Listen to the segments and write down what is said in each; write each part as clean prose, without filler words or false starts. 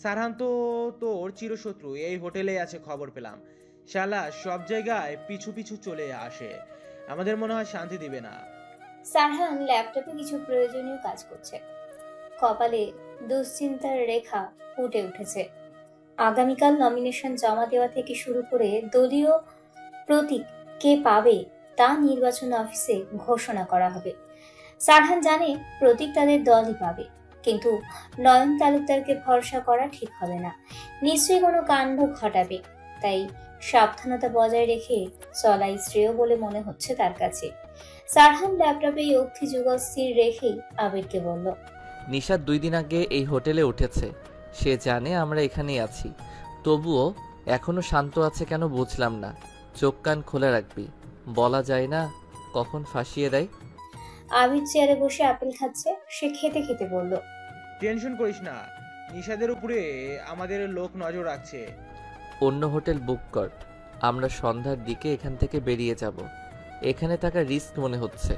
সারহান তো তোর চিরশত্রু, এই হোটেলে আছে খবর পেলাম। শালা সব জায়গায় পিছু পিছু চলে আসে, আমাদের মনে হয় শান্তি দিবে না। সারহান ল্যাপটপে কিছু প্রয়োজনীয় কাজ করছে। কপালে দুশ্চিন্তার রেখা ফুটে উঠেছে। আগামীকাল নমিনেশন জমা দেওয়া থেকে শুরু করে দলীয় প্রতীক কে পাবে তা নির্বাচন অফিসে ঘোষণা করা হবে। সারহান জানে প্রতীক তাদের দলই পাবে, কিন্তু নয়ন তালুকদারকে ভরসা করা ঠিক হবে না। নিশ্চয়ই কোনো কাণ্ড ঘটাবে, তাই সাবধানতা বজায় রেখে চলাই শ্রেয় বলে মনে হচ্ছে তার কাছে। সারহান ল্যাপটপে অক্ষি যুগল স্থির রেখেই আবিরকে বলল, নিশাদ 2 দিন আগে এই হোটেলে উঠেছে। সে জানে আমরা এখানেই আছি, তবুও এখনো শান্ত আছে কেন বুঝলাম না। চোখ কান খোলা রাখবি, বলা যায় না কখন ফাঁসিয়ে দেয়। আবির চেয়ারে বসে আপেল খাচ্ছে। সে খেতে খেতে বলল, টেনশন করিস না, নিশাদের উপরে আমাদের লোক নজর রাখছে। অন্য হোটেল বুক কর, আমরা সন্ধ্যার দিকে এখান থেকে বেরিয়ে যাব। এখানে থাকা রিস্ক মনে হচ্ছে।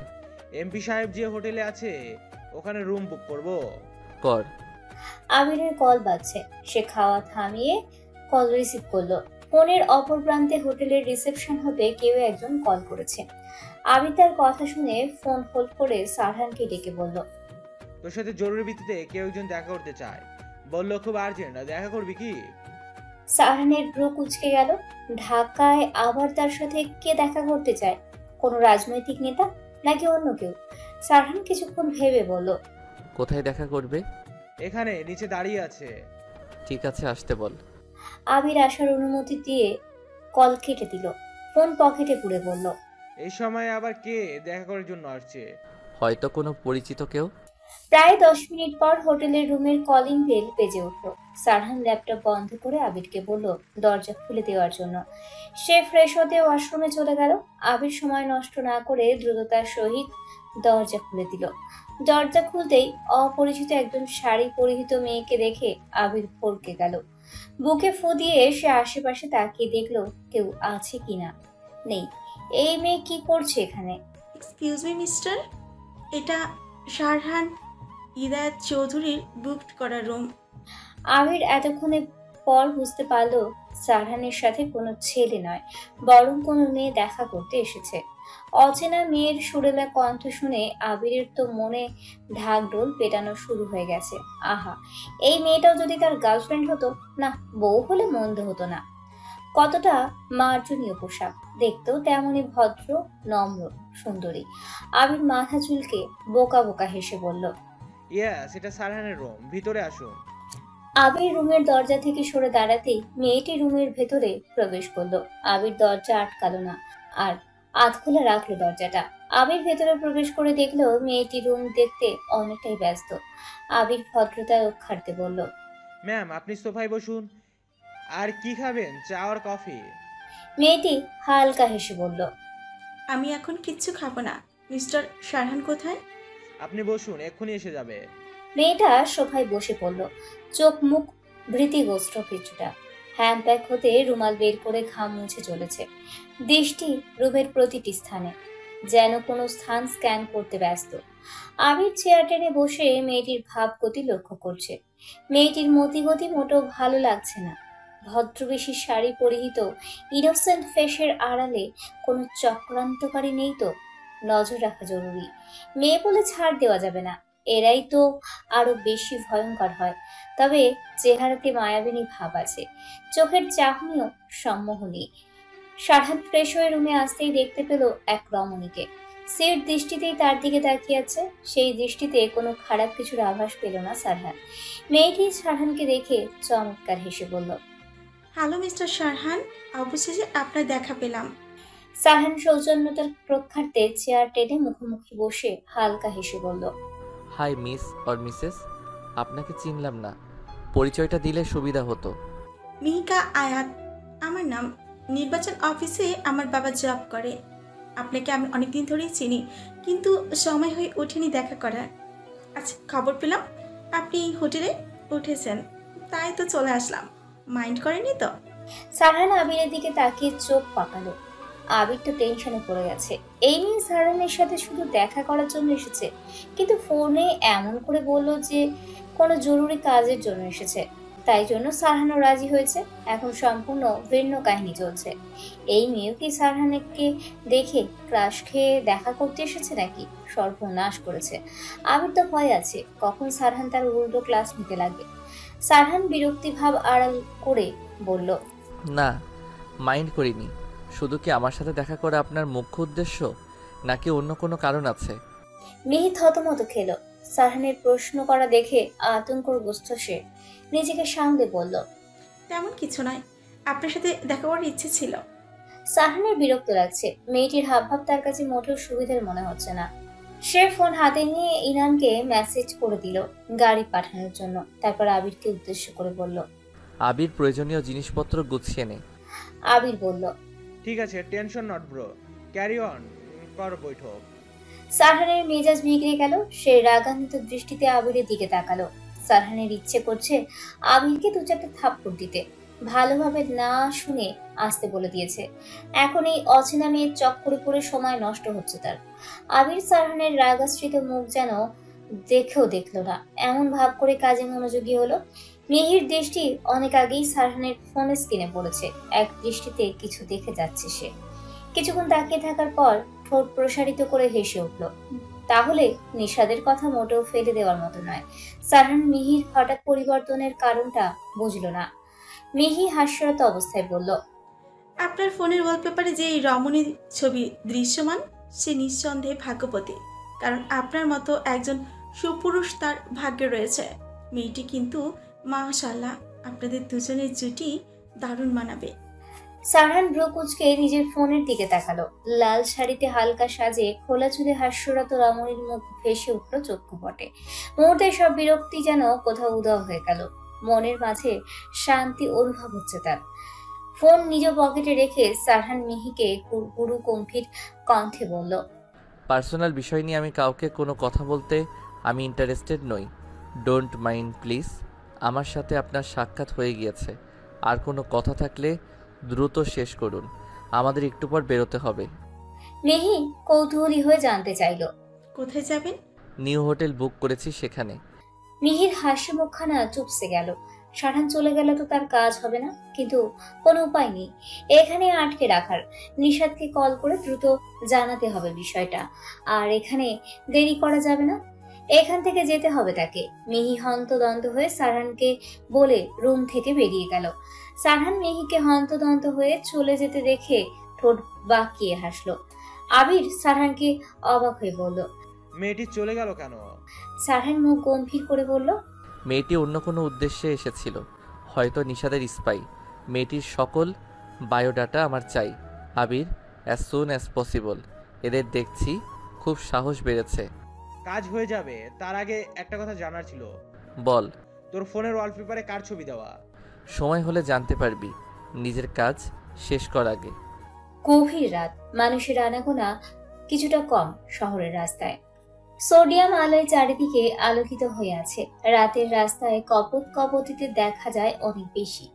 এমপি সাহেব যে হোটেলে আছে ওখানে রুম বুক করব। কর। আবিরের কল বাজছে। সে খাওয়া থামিয়ে কল রিসিভ করলো। ফোনের অপর প্রান্তে হোটেলের রিসেপশন হবে কেউ একজন কল করেছে। আবির তার কথা শুনে ফোন হোল্ড করে সারহানকে ডেকে বলল, তোর সাথে জরুরি ভিত্তিতে কেউ একজন দেখা করতে চায়, বললো খুব আর্জেন্ট, দেখা করবি কি? সারহানের ভ্রু কুঁচকে গেল। ঢাকায় আবার তার সাথে কে দেখা করতে চায়? কোনো রাজনৈতিক নেতা নাকি অন্য কেউ? সারহান কিছুক্ষণ ভেবে বলল, কোথায় দেখা করবে? এখানে নিচে দাঁড়িয়ে আছে। ঠিক আছে, আসতে বল। আবির আসার অনুমতি দিয়ে কল কেটে দিল। ফোন পকেটে পুরে বলল, এই সময় আবার কে দেখা করার জন্য আসছে? হয়তো কোনো পরিচিত কেউ। প্রায় 10 মিনিট পর হোটেলের রুমের কলিং বেল বেজে উঠল। সারহান ল্যাপটপ বন্ধ করে আবিরকে বলল দরজা খুলে দেওয়ার জন্য। সে ফ্রেশ হতে ওয়াশরুমে চলে গেল। আবির সময় নষ্ট না করে দ্রুততার সহিত দরজা খুলে দিল। দরজা খুলতেই অপরিচিত একজন শাড়ি পরিহিত মেয়েকে দেখে আবির ভড়কে গেল। বুকে ফু দিয়ে সে আশেপাশে তাকিয়ে দেখলো কেউ আছে কিনা। নেই। এই মেয়ে কি করছে এখানে? এক্সকিউজ মি মিস্টার, এটা শারহান ইদায়াত চৌধুরীর বুকড করা রুম। আবির এতক্ষণে পর বুঝতে পারল সারহানের সাথে কোনো ছেলে নয়, বরং কোনো মেয়ে দেখা করতে এসেছে। অচেনা মেয়ের সুরেলা কণ্ঠ শুনে আবিরের তো মনে ঢাকঢোল পেটানো শুরু হয়ে গেছে। আহা, এই মেয়েটাও যদি তার গার্লফ্রেন্ড হতো না, বউ হলে মন্দ হতো না। কতটা মার্জনীয় পোশাক, দেখতেও তেমনই ভদ্র, নম্র, সুন্দরী। আবির মাথা চুলকে বোকা বোকা হেসে বলল, সেটা সারহানের রুম, ভিতরে আসুন। আবির রুমের দরজা থেকে সরে দাঁড়াতেই মেয়েটি রুমের ভেতরে প্রবেশ করলো। আবির দরজা আটকালো না, আর আধ খোলা রাখলো দরজাটা। আবির ভেতরে প্রবেশ করে দেখলো মেয়েটি রুম দেখতে অনেকটাই ব্যস্ত। আবির ভদ্রতা রক্ষার্থে বলল, ম্যাম আপনি সোফায় বসুন। আর কি খাবেন, চা আর কফি? মেয়েটি হালকা হেসে বলল, আমি এখন কিচ্ছু খাবো না। মিস্টার শারহান কোথায়? আপনি বসুন, এক্ষুনি এসে যাবে। মেয়েটা সোফায় বসে পড়ল। চোখ মুখ ভীতিগ্রস্ত কিছুটা। হ্যান্ডব্যাগ হতে রুমাল বের করে ঘাম মুছে চলেছে। দৃষ্টি রুমের প্রতিটি স্থানে, যেন কোনো স্থান স্ক্যান করতে ব্যস্ত। আবির চেয়ার টেনে বসে মেয়েটির ভাবগতি লক্ষ্য করছে। মেয়েটির মতিগতি মোটেও ভালো লাগছে না। ভদ্রবেশী শাড়ি পরিহিত ইনোসেন্ট ফেসের আড়ালে কোনো চক্রান্তকারী নেই তো? নজর রাখা জরুরি। মেয়ে বলে ছাড় দেওয়া যাবে না, এরাই তো আরো বেশি ভয়ঙ্কর হয়। তবে চেহারাতে মায়াবিনী ভাব আছে, চোখের চাহনিও সম্মোহনী। সারহান ফ্রেশ হয়ে রুমে আসতেই দেখতে পেল এক রমণীকে। স্থির দৃষ্টিতেই তার দিকে তাকিয়ে আছে। সেই দৃষ্টিতে কোনো খারাপ কিছুর আভাস পেল না সারহান। মেয়েটি সারহানকে দেখে চমৎকার হেসে বলল, হ্যালো মিস্টার শারহান, অবশেষে আপনার দেখা পেলাম। সারহান সৌজন্যতার রক্ষার্থে চেয়ার টেনে মুখোমুখি বসে হালকা হেসে বলল, হাই মিস অর মিসেস, আপনাকে চিনলাম না, পরিচয়টা দিলে সুবিধা হতো। মিহিকা আয়াত আমার নাম। নির্বাচন অফিসে আমার বাবা জব করে। আপনাকে আমি অনেকদিন ধরেই চিনি, কিন্তু সময় হয়ে ওঠেনি দেখা করার। আচ্ছা, খবর পেলাম আপনি হোটেলে উঠেছেন, তাই তো চলে আসলাম। মাইন্ড করেনি তো? সারহান আবিরের দিকে তাকিয়ে চোখ পাকালো। আবির তো টেনশনে পড়ে গেছে। এই মেয়ে সারহানের সাথে শুধু দেখা করার জন্য এসেছে, কিন্তু ফোনে এমন করে বললো যে কোনো জরুরি কাজের জন্য এসেছে। তাই জন্য সারহানও রাজি হয়েছে। এখন সম্পূর্ণ ভিন্ন কাহিনী চলছে। এই মেয়েও কি সারহানকে দেখে ক্রাশ খেয়ে দেখা করতে এসেছে নাকি? সর্বনাশ করেছে। আবির তো ভয় আছে কখন সারহান তার উল্টো ক্লাস নিতে লাগে। সারহান বিরক্তি ভাব আড়াল করে বলল, না, মাইন্ড করিনি। শুধু কি আমার সাথে দেখা করে আপনার মুখ্য উদ্দেশ্য, নাকি অন্য কোনো কারণ আছে? মিহি থতমত খেল। সারহানের প্রশ্ন করা দেখে আতঙ্কগ্রস্ত সে নিজেকে সামলে বলল, তেমন কিছু নয়, আপনার সাথে দেখা করার ইচ্ছে ছিল। সারহানের বিরক্ত লাগছে। মেয়েটির হাবভাব তার কাছে মোটেও সুবিধার মনে হচ্ছে না। সে ফোন হাতে নিয়ে ইনানকে মেসেজ করে দিল গাড়ি পাঠানোর জন্য। তারপর আবিরকে উদ্দেশ্য করে বলল, আবির প্রয়োজনীয় জিনিসপত্র গুছিয়ে নে। আবির বলল, ঠিক আছে, tension not bro, carry on কর বৈঠক। সারহানের মেজাজ বিগড়ে গেল। সে রাগান্বিত দৃষ্টিতে আবিরের দিকে তাকালো। সারহানের ইচ্ছে করছে আবিরকে দু চারটে থাপ্পড় দিতে। ভালোভাবে না শুনে আসতে বলে দিয়েছে। এখন এই অচেনা মেয়ের চক্করে পড়ে সময় নষ্ট হচ্ছে তার। আবির সারহানের রাগাশ্রিত মুখ যেন দেখেও দেখলো না, এমন ভাব করে কাজে মনোযোগী হলো। মিহির দৃষ্টি অনেক আগেই সারহানের ফোনের স্ক্রিনে পড়েছে। এক দৃষ্টিতে কিছু দেখে যাচ্ছে সে। কিছুক্ষণ তাকিয়ে থাকার পর ঠোঁট প্রসারিত করে হেসে উঠল। তাহলে নিশাদের কথা মোটেও ফেলে দেওয়ার মতো নয়। সারহান মিহির হঠাৎ পরিবর্তনের কারণটা বুঝল না। মিহি হাস্যরত অবস্থায় বলল, আপনার ফোনের ওয়ালপেপারে যে এই রমণীর ছবি দৃশ্যমান, সে নিঃসন্দেহে ভাগ্যবতী, কারণ আপনার মতো একজন সুপুরুষ তার ভাগ্যে রয়েছে। মেয়েটি কিন্তু মাশাআল্লাহ, আপনাদের দুজনের জুটি দারুণ মানাবে। সারহান ভ্রু কুঁচকে নিজের ফোনের দিকে তাকালো। লাল শাড়িতে হালকা সাজে খোলা চুলে হাস্যরত রমণীর মুখ ভেসে উঠল চক্ষুপটে। মুহূর্তে সব বিরক্তি যেন কোথাও উধাও হয়ে গেল। মনের মাঝে শান্তি অনুভব হচ্ছে তার। ফোন নিজ পকেটে রেখে সারহান মিহিকে গুরু গম্ভীর কণ্ঠে বলল, পার্সোনাল বিষয় নিয়ে আমি কাউকে কোনো কথা বলতে আমি ইন্টারেস্টেড নই। Don't mind please. আমার সাথে আপনার সাক্ষাৎ হয়ে গিয়েছে। আর কোনো কথা থাকলে দ্রুত শেষ করুন, আমাদের একটু পর বেরোতে হবে। মিহি কৌতূহলী হয়ে জানতে চাইল, কোথায় যাবেন? নিউ হোটেল বুক করেছি, সেখানে। মিহির হাসি মুখখানা চুপসে গেল। সারহান চলে গেলে তো তার কাজ হবে না, কিন্তু কোনো উপায় নেই এখানে আটকে রাখার। নিশাদকে কল করে দ্রুত জানাতে হবে বিষয়টা। আর এখানে দেরি করা যাবে না, এখান থেকে যেতে হবে তাকে। মিহি হন্তদন্ত হয়ে সারহানকে বলে রুম থেকে বেরিয়ে গেল। সারহান মিহিকে হন্তদন্ত হয়ে চলে যেতে দেখে ঠোঁট বাঁকিয়ে হাসলো। আবির সারহানকে অবাক হয়ে বলল, মেয়েটি চলে গেল কেন? সারহান মুখ গম্ভীর করে বলল, মেয়েটি অন্য কোনো উদ্দেশ্যে এসেছিল, হয়তো নিশাদের স্পাই। মেয়েটির সকল বায়োডাটা আমার চাই, আবির, অ্যাজ সুন অ্যাজ পসিবল। এদের দেখছি খুব সাহস বেড়েছে। কাজ হয়ে যাবে, তার আগে একটা কথা জানার ছিল। বল। তোর ফোনের ওয়ালপেপারে কার ছবি দেওয়া? সময় হলে জানতে পারবি, নিজের কাজ শেষ কর আগে। গভীর রাত, মানুষের আনাগোনা কিছুটা কম শহরের রাস্তায়। সোডিয়াম আলোয় চারিদিকে আলোকিত হয়ে আছে। রাতের রাস্তায় কপত কপতিতে দেখা যায় অনেক বেশি।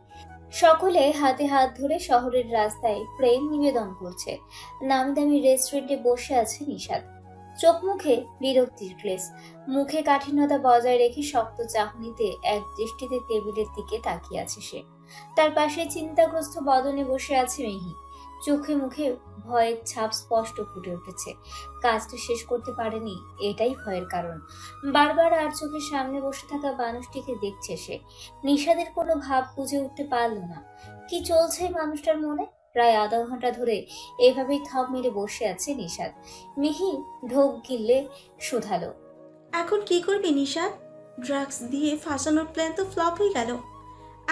সকলে হাতে হাত ধরে শহরের রাস্তায় প্রেম নিবেদন করছে। নামি দামি রেস্টুরেন্টে বসে আছে নিশাদ। চোখ মুখে বিরক্তির ক্লেশ, মুখে কাঠিন্যতা বজায় রেখে শক্ত চাহনিতে এক দৃষ্টিতে টেবিলের দিকে তাকিয়ে আছে সে। তার পাশে চিন্তাগ্রস্ত বদনে বসে আছে মিহি। চোখে মুখে ভয়ের ছাপ স্পষ্ট ফুটে উঠেছে। কাজটা শেষ করতে পারেনি, এটাই ভয়ের কারণ। বারবার আর চোখের সামনে বসে থাকা মানুষটিকে দেখছে সে। নিশাদের কোনো ভাব বুঝে উঠতে পারল না। কি চলছে মানুষটার মনে? প্রায় আধা ঘন্টা ধরে এভাবেই থম মেরে বসে আছে নিশাদ। মিহি ঢোক গিললে শুধালো, এখন কি করবি নিশাদ? ড্রাগস দিয়ে ফাঁসানোর প্ল্যান তো ফ্লপ হয়ে গেল,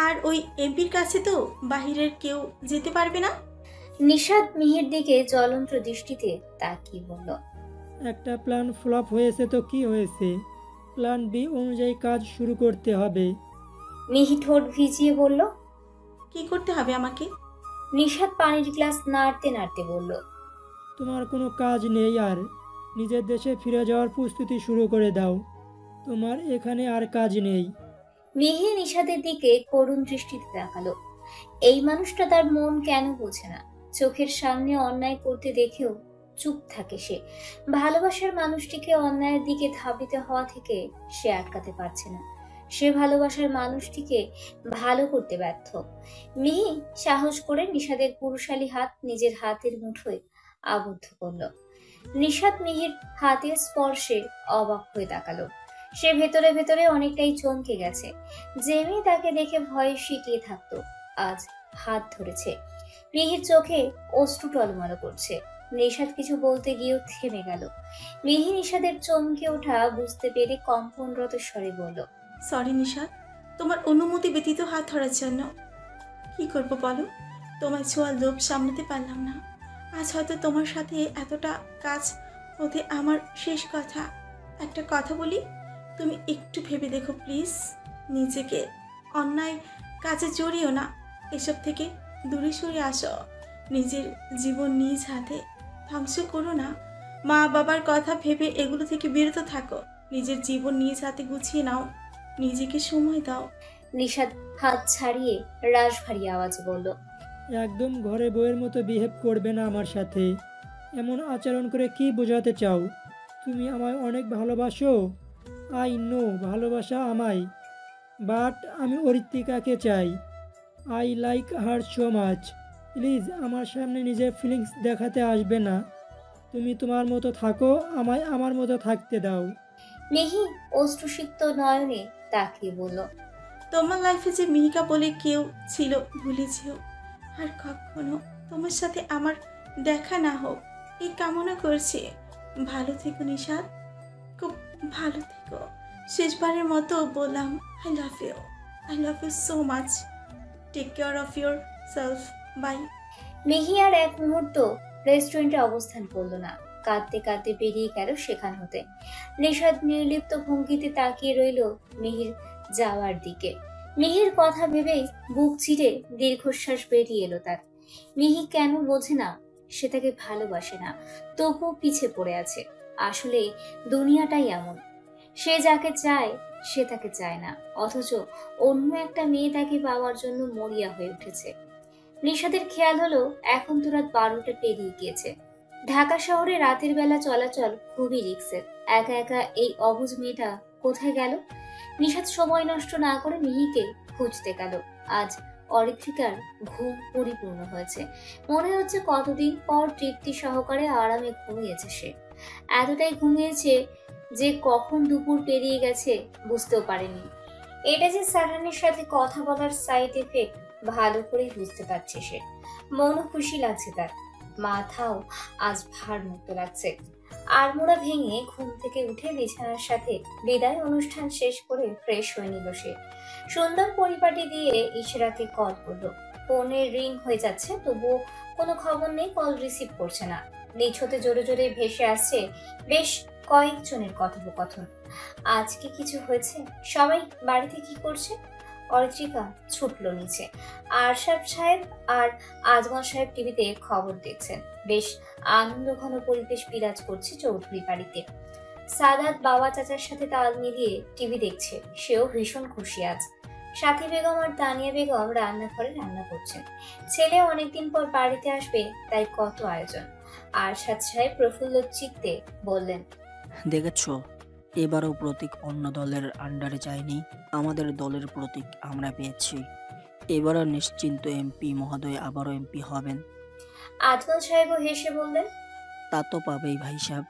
আর ওই এমপির কাছে তো বাহিরের কেউ যেতে পারবে না। নিশাদ মিহির দিকে জ্বলন্ত দৃষ্টিতে তাকিয়ে বলল, একটা প্ল্যান ফ্লপ হয়েছে তো কি হয়েছে, প্ল্যান বি অনুযায়ী কাজ শুরু করতে হবে। মিহি ঠোঁট ভিজিয়ে বলল। কি করতে হবে আমাকে? নিশাদ পানির গ্লাস নাড়তে নাড়তে বলল, তোমার কোনো কাজ নেই, আর নিজের দেশে ফিরে যাওয়ার প্রস্তুতি শুরু করে দাও। তোমার এখানে আর কাজ নেই। মিহি নিশাদের দিকে করুণ দৃষ্টিতে তাকালো। এই মানুষটা তার মন কেন বোঝে না? চোখের সামনে অন্যায় করতে দেখেও চুপ থাকে সে। ভালোবাসার মানুষটিকে অন্যায়ের দিকে ধাবিত হওয়া থেকে সে আটকাতে পারছে না। সে ভালোবাসার মানুষটিকে ভালো করতে ব্যর্থ। মিহি সাহস করে নিষাদের পুরুষালী হাত নিজের হাতের মুঠোয় আবদ্ধ করলো। নিষাদ মিহির হাতের স্পর্শে অবাক হয়ে তাকালো। সে ভেতরে ভেতরে অনেকটাই চমকে গেছে। যে মেয়ে তাকে দেখে ভয়ে সিটিয়ে থাকতো আজ হাত ধরেছে। মিহির চোখে অশ্রু টলমল করছে। নিষাদ কিছু বলতে গিয়েও থেমে গেল। মিহি নিষাদের চমকে ওঠা বুঝতে পেরে কম্পনরত স্বরে বলল, সরি নিশাদ, তোমার অনুমতি ব্যতীত হাত ধরার জন্য। কি করব বলো, তোমার ছোঁয়ার লোভ সামলাতে পারলাম না। আজ হয়তো তোমার সাথে এতটা কাজ হতে আমার শেষ কথা। একটা কথা বলি, তুমি একটু ভেবে দেখো প্লিজ। নিজেকে অন্যায় কাজে জড়িও না, এসব থেকে দূরে সরে আসো। নিজের জীবন নিজ হাতে ধ্বংস করো না। মা বাবার কথা ভেবে এগুলো থেকে বিরত থাকো। নিজের জীবন নিজ হাতে গুছিয়ে নাও, নিজেকে সময় দাও। নিষাদ হাত ছাড়িয়ে রাশভারী আওয়াজে বলল, একদম ঘরে বউয়ের মতো বিহেভ করবে না আমার সাথে। এমন আচরণ করে কি বোঝাতে চাও? তুমি আমায় অনেক ভালোবাসো, আই নো ভালোবাসা আমায়, বাট আমি অরিত্রিকাকে চাই। I like her so much. Please আমার সামনে নিজের ফিলিংস দেখাতে আসবে না। তুমি তোমার মতো থাকো, আমায় আমার মতো থাকতে দাও। মিহি অশ্রুসিক্ত নয়নে তাকিয়ে বলল, তোমার লাইফে যে মিহিকা বলে কেউ ছিল ভুলে যেও। আর কখনো তোমার সাথে আমার দেখা না হোক এই কামনা করছি। ভালো থেকো নিশাদ, খুব ভালো থেকো। শেষবারের মতো বললাম, I love you so much. Take care of yourself, bye. মিহি আর এক মুহূর্ত রেস্টুরেন্টে অবস্থান করলো না। কাঁদতে কাঁদতে বেরিয়ে গেল সেখান হতে। নিষাদ নির্লিপ্ত ভঙ্গিতে তাকিয়ে রইল মিহির যাওয়ার দিকে। মিহির কথা ভেবেই বুক চিরে দীর্ঘশ্বাস বেরিয়ে এলো তার। মিহি কেন বোঝে না সে তাকে ভালোবাসে না, তবুও পিছে পড়ে আছে। আসলে দুনিয়াটাই এমন, সে যাকে চায় সে তাকে চায় না, অথচ অন্য একটা মেয়ে তাকে পাওয়ার জন্য মরিয়া হয়ে উঠেছে। নিষাদের খেয়াল হলো এখন তো রাত 12টা পেরিয়ে গিয়েছে। ঢাকা শহরে রাতের বেলা চলাচল খুবই রিস্কের। একা একা এই অবুঝ মেয়েটা কোথায় গেল? নিষাদ সময় নষ্ট না করে মিহিকে খুঁজতে গেল। আজ অরিত্রিকার ঘুম পরিপূর্ণ হয়েছে। মনে হচ্ছে কতদিন পর তৃপ্তি সহকারে আরামে ঘুমিয়েছে সে। এতটাই ঘুমিয়েছে যে কখন দুপুর পেরিয়ে গেছে বুঝতেও পারেনি। এটা যে সারানের সাথে কথা বলার সাইড এফেক্ট ভালো করে বুঝতে পারছে সে। মনও খুশি লাগছে তার, মাথাও আজ ভার মুক্ত লাগছে। আড়মোড়া ভেঙে ঘুম থেকে উঠে বিছানার সাথে বিদায় অনুষ্ঠান শেষ করে ফ্রেশ হয়ে নিল সে। সুন্দর পরিপাটি দিয়ে ইশরাকে কল করলো। ফোনের রিং হয়ে যাচ্ছে, তবুও কোনো খবর নেই, কল রিসিভ করছে না। নিচ হতে জোরে জোরে ভেসে আসছে বেশ কয়েকজনের কথোপকথন। আজকে কিছু হয়েছে? সবাই বাড়িতে কি করছে? অরিত্রিকা ছুটলো নিচে। আরশাদ সাহেব আর আজমল সাহেব টিভিতে খবর দেখছেন। বেশ আনন্দ ঘন পরিবেশ বিরাজ করছে চৌধুরী বাড়িতে। সাদাত বাবা চাচার সাথে তাল মিলিয়ে টিভি দেখছে, সেও ভীষণ খুশি আজ। সাথী বেগম আর তানিয়া বেগম রান্নাঘরে রান্না করছেন। ছেলে অনেকদিন পর বাড়িতে আসবে, তাই কত আয়োজন। আরশাদ সাহেব প্রফুল্ল চিত্তে বললেন, দেখেছো, এবারও প্রতীক অন্য দলের আন্ডারে যায়নি। আমাদের দলের প্রতীক আমরা পেয়েছি। এবারও নিশ্চিন্ত এমপি মহোদয় আবারও এমপি হবেন। আজমল সাহেবও হেসে বললেন, তা তো পাবেই ভাই সাহেব।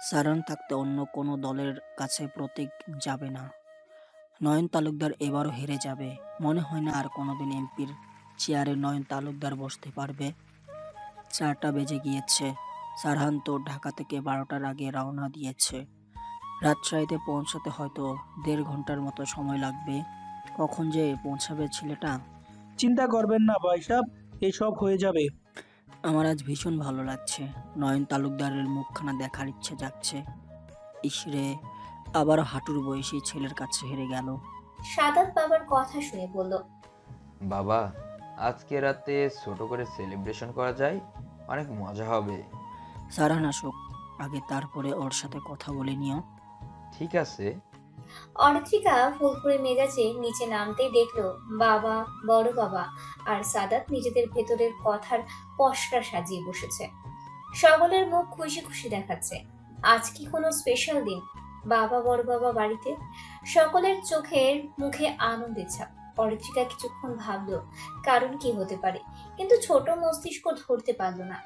সারান থাকতে অন্য কোনো দলের কাছে প্রতীক যাবে না। নয়ন তালুকদার এবারও হেরে যাবে। মনে হয় না আর কোনোদিন এমপির চেয়ারে নয়ন তালুকদার বসতে পারবে। 4টা বেজে গিয়েছে। সারহান তো ঢাকা থেকে 12টার আগে রওনা দিয়েছে। রাজশাহীতে পৌঁছাতে হয়তো 1.5 ঘন্টার মতো সময় লাগবে। কখন যে পৌঁছাবে ছেলেটা। চিন্তা করবেন না ভাই সাহেব, এসব হয়ে যাবে। আমার আজ ভীষণ ভালো লাগছে। নয়ন তালুকদারের মুখখানা দেখার ইচ্ছে যাচ্ছে। ইসরে, আবার হাঁটুর বয়সী ছেলের কাছে হেরে গেল। সাদাত বাবার কথা শুনে বলল, বাবা, আজকে রাতে ছোট করে সেলিব্রেশন করা যায়, অনেক মজা হবে। সারহান আসুক আগে, তারপরে ওর সাথে কথা বলে নিও। ঠিক আছে। অরিত্রিকা ফুরফুরে মেজাজে নিচে নামতেই দেখলো বাবা, বড় বাবা আর সাদাত নিজেদের ভেতরের কথার পসরা সাজিয়ে বসেছে। সকলের মুখ খুশি খুশি দেখাচ্ছে। আজ কি কোনো স্পেশাল দিন? বাবা, বড় বাবা বাড়িতে। সকলের চোখের মুখে আনন্দের ছাপ। অরিত্রিকা কিছুক্ষণ ভাবলো কারণ কি হতে পারে, কিন্তু ছোট মস্তিষ্ক ধরতে পারল না।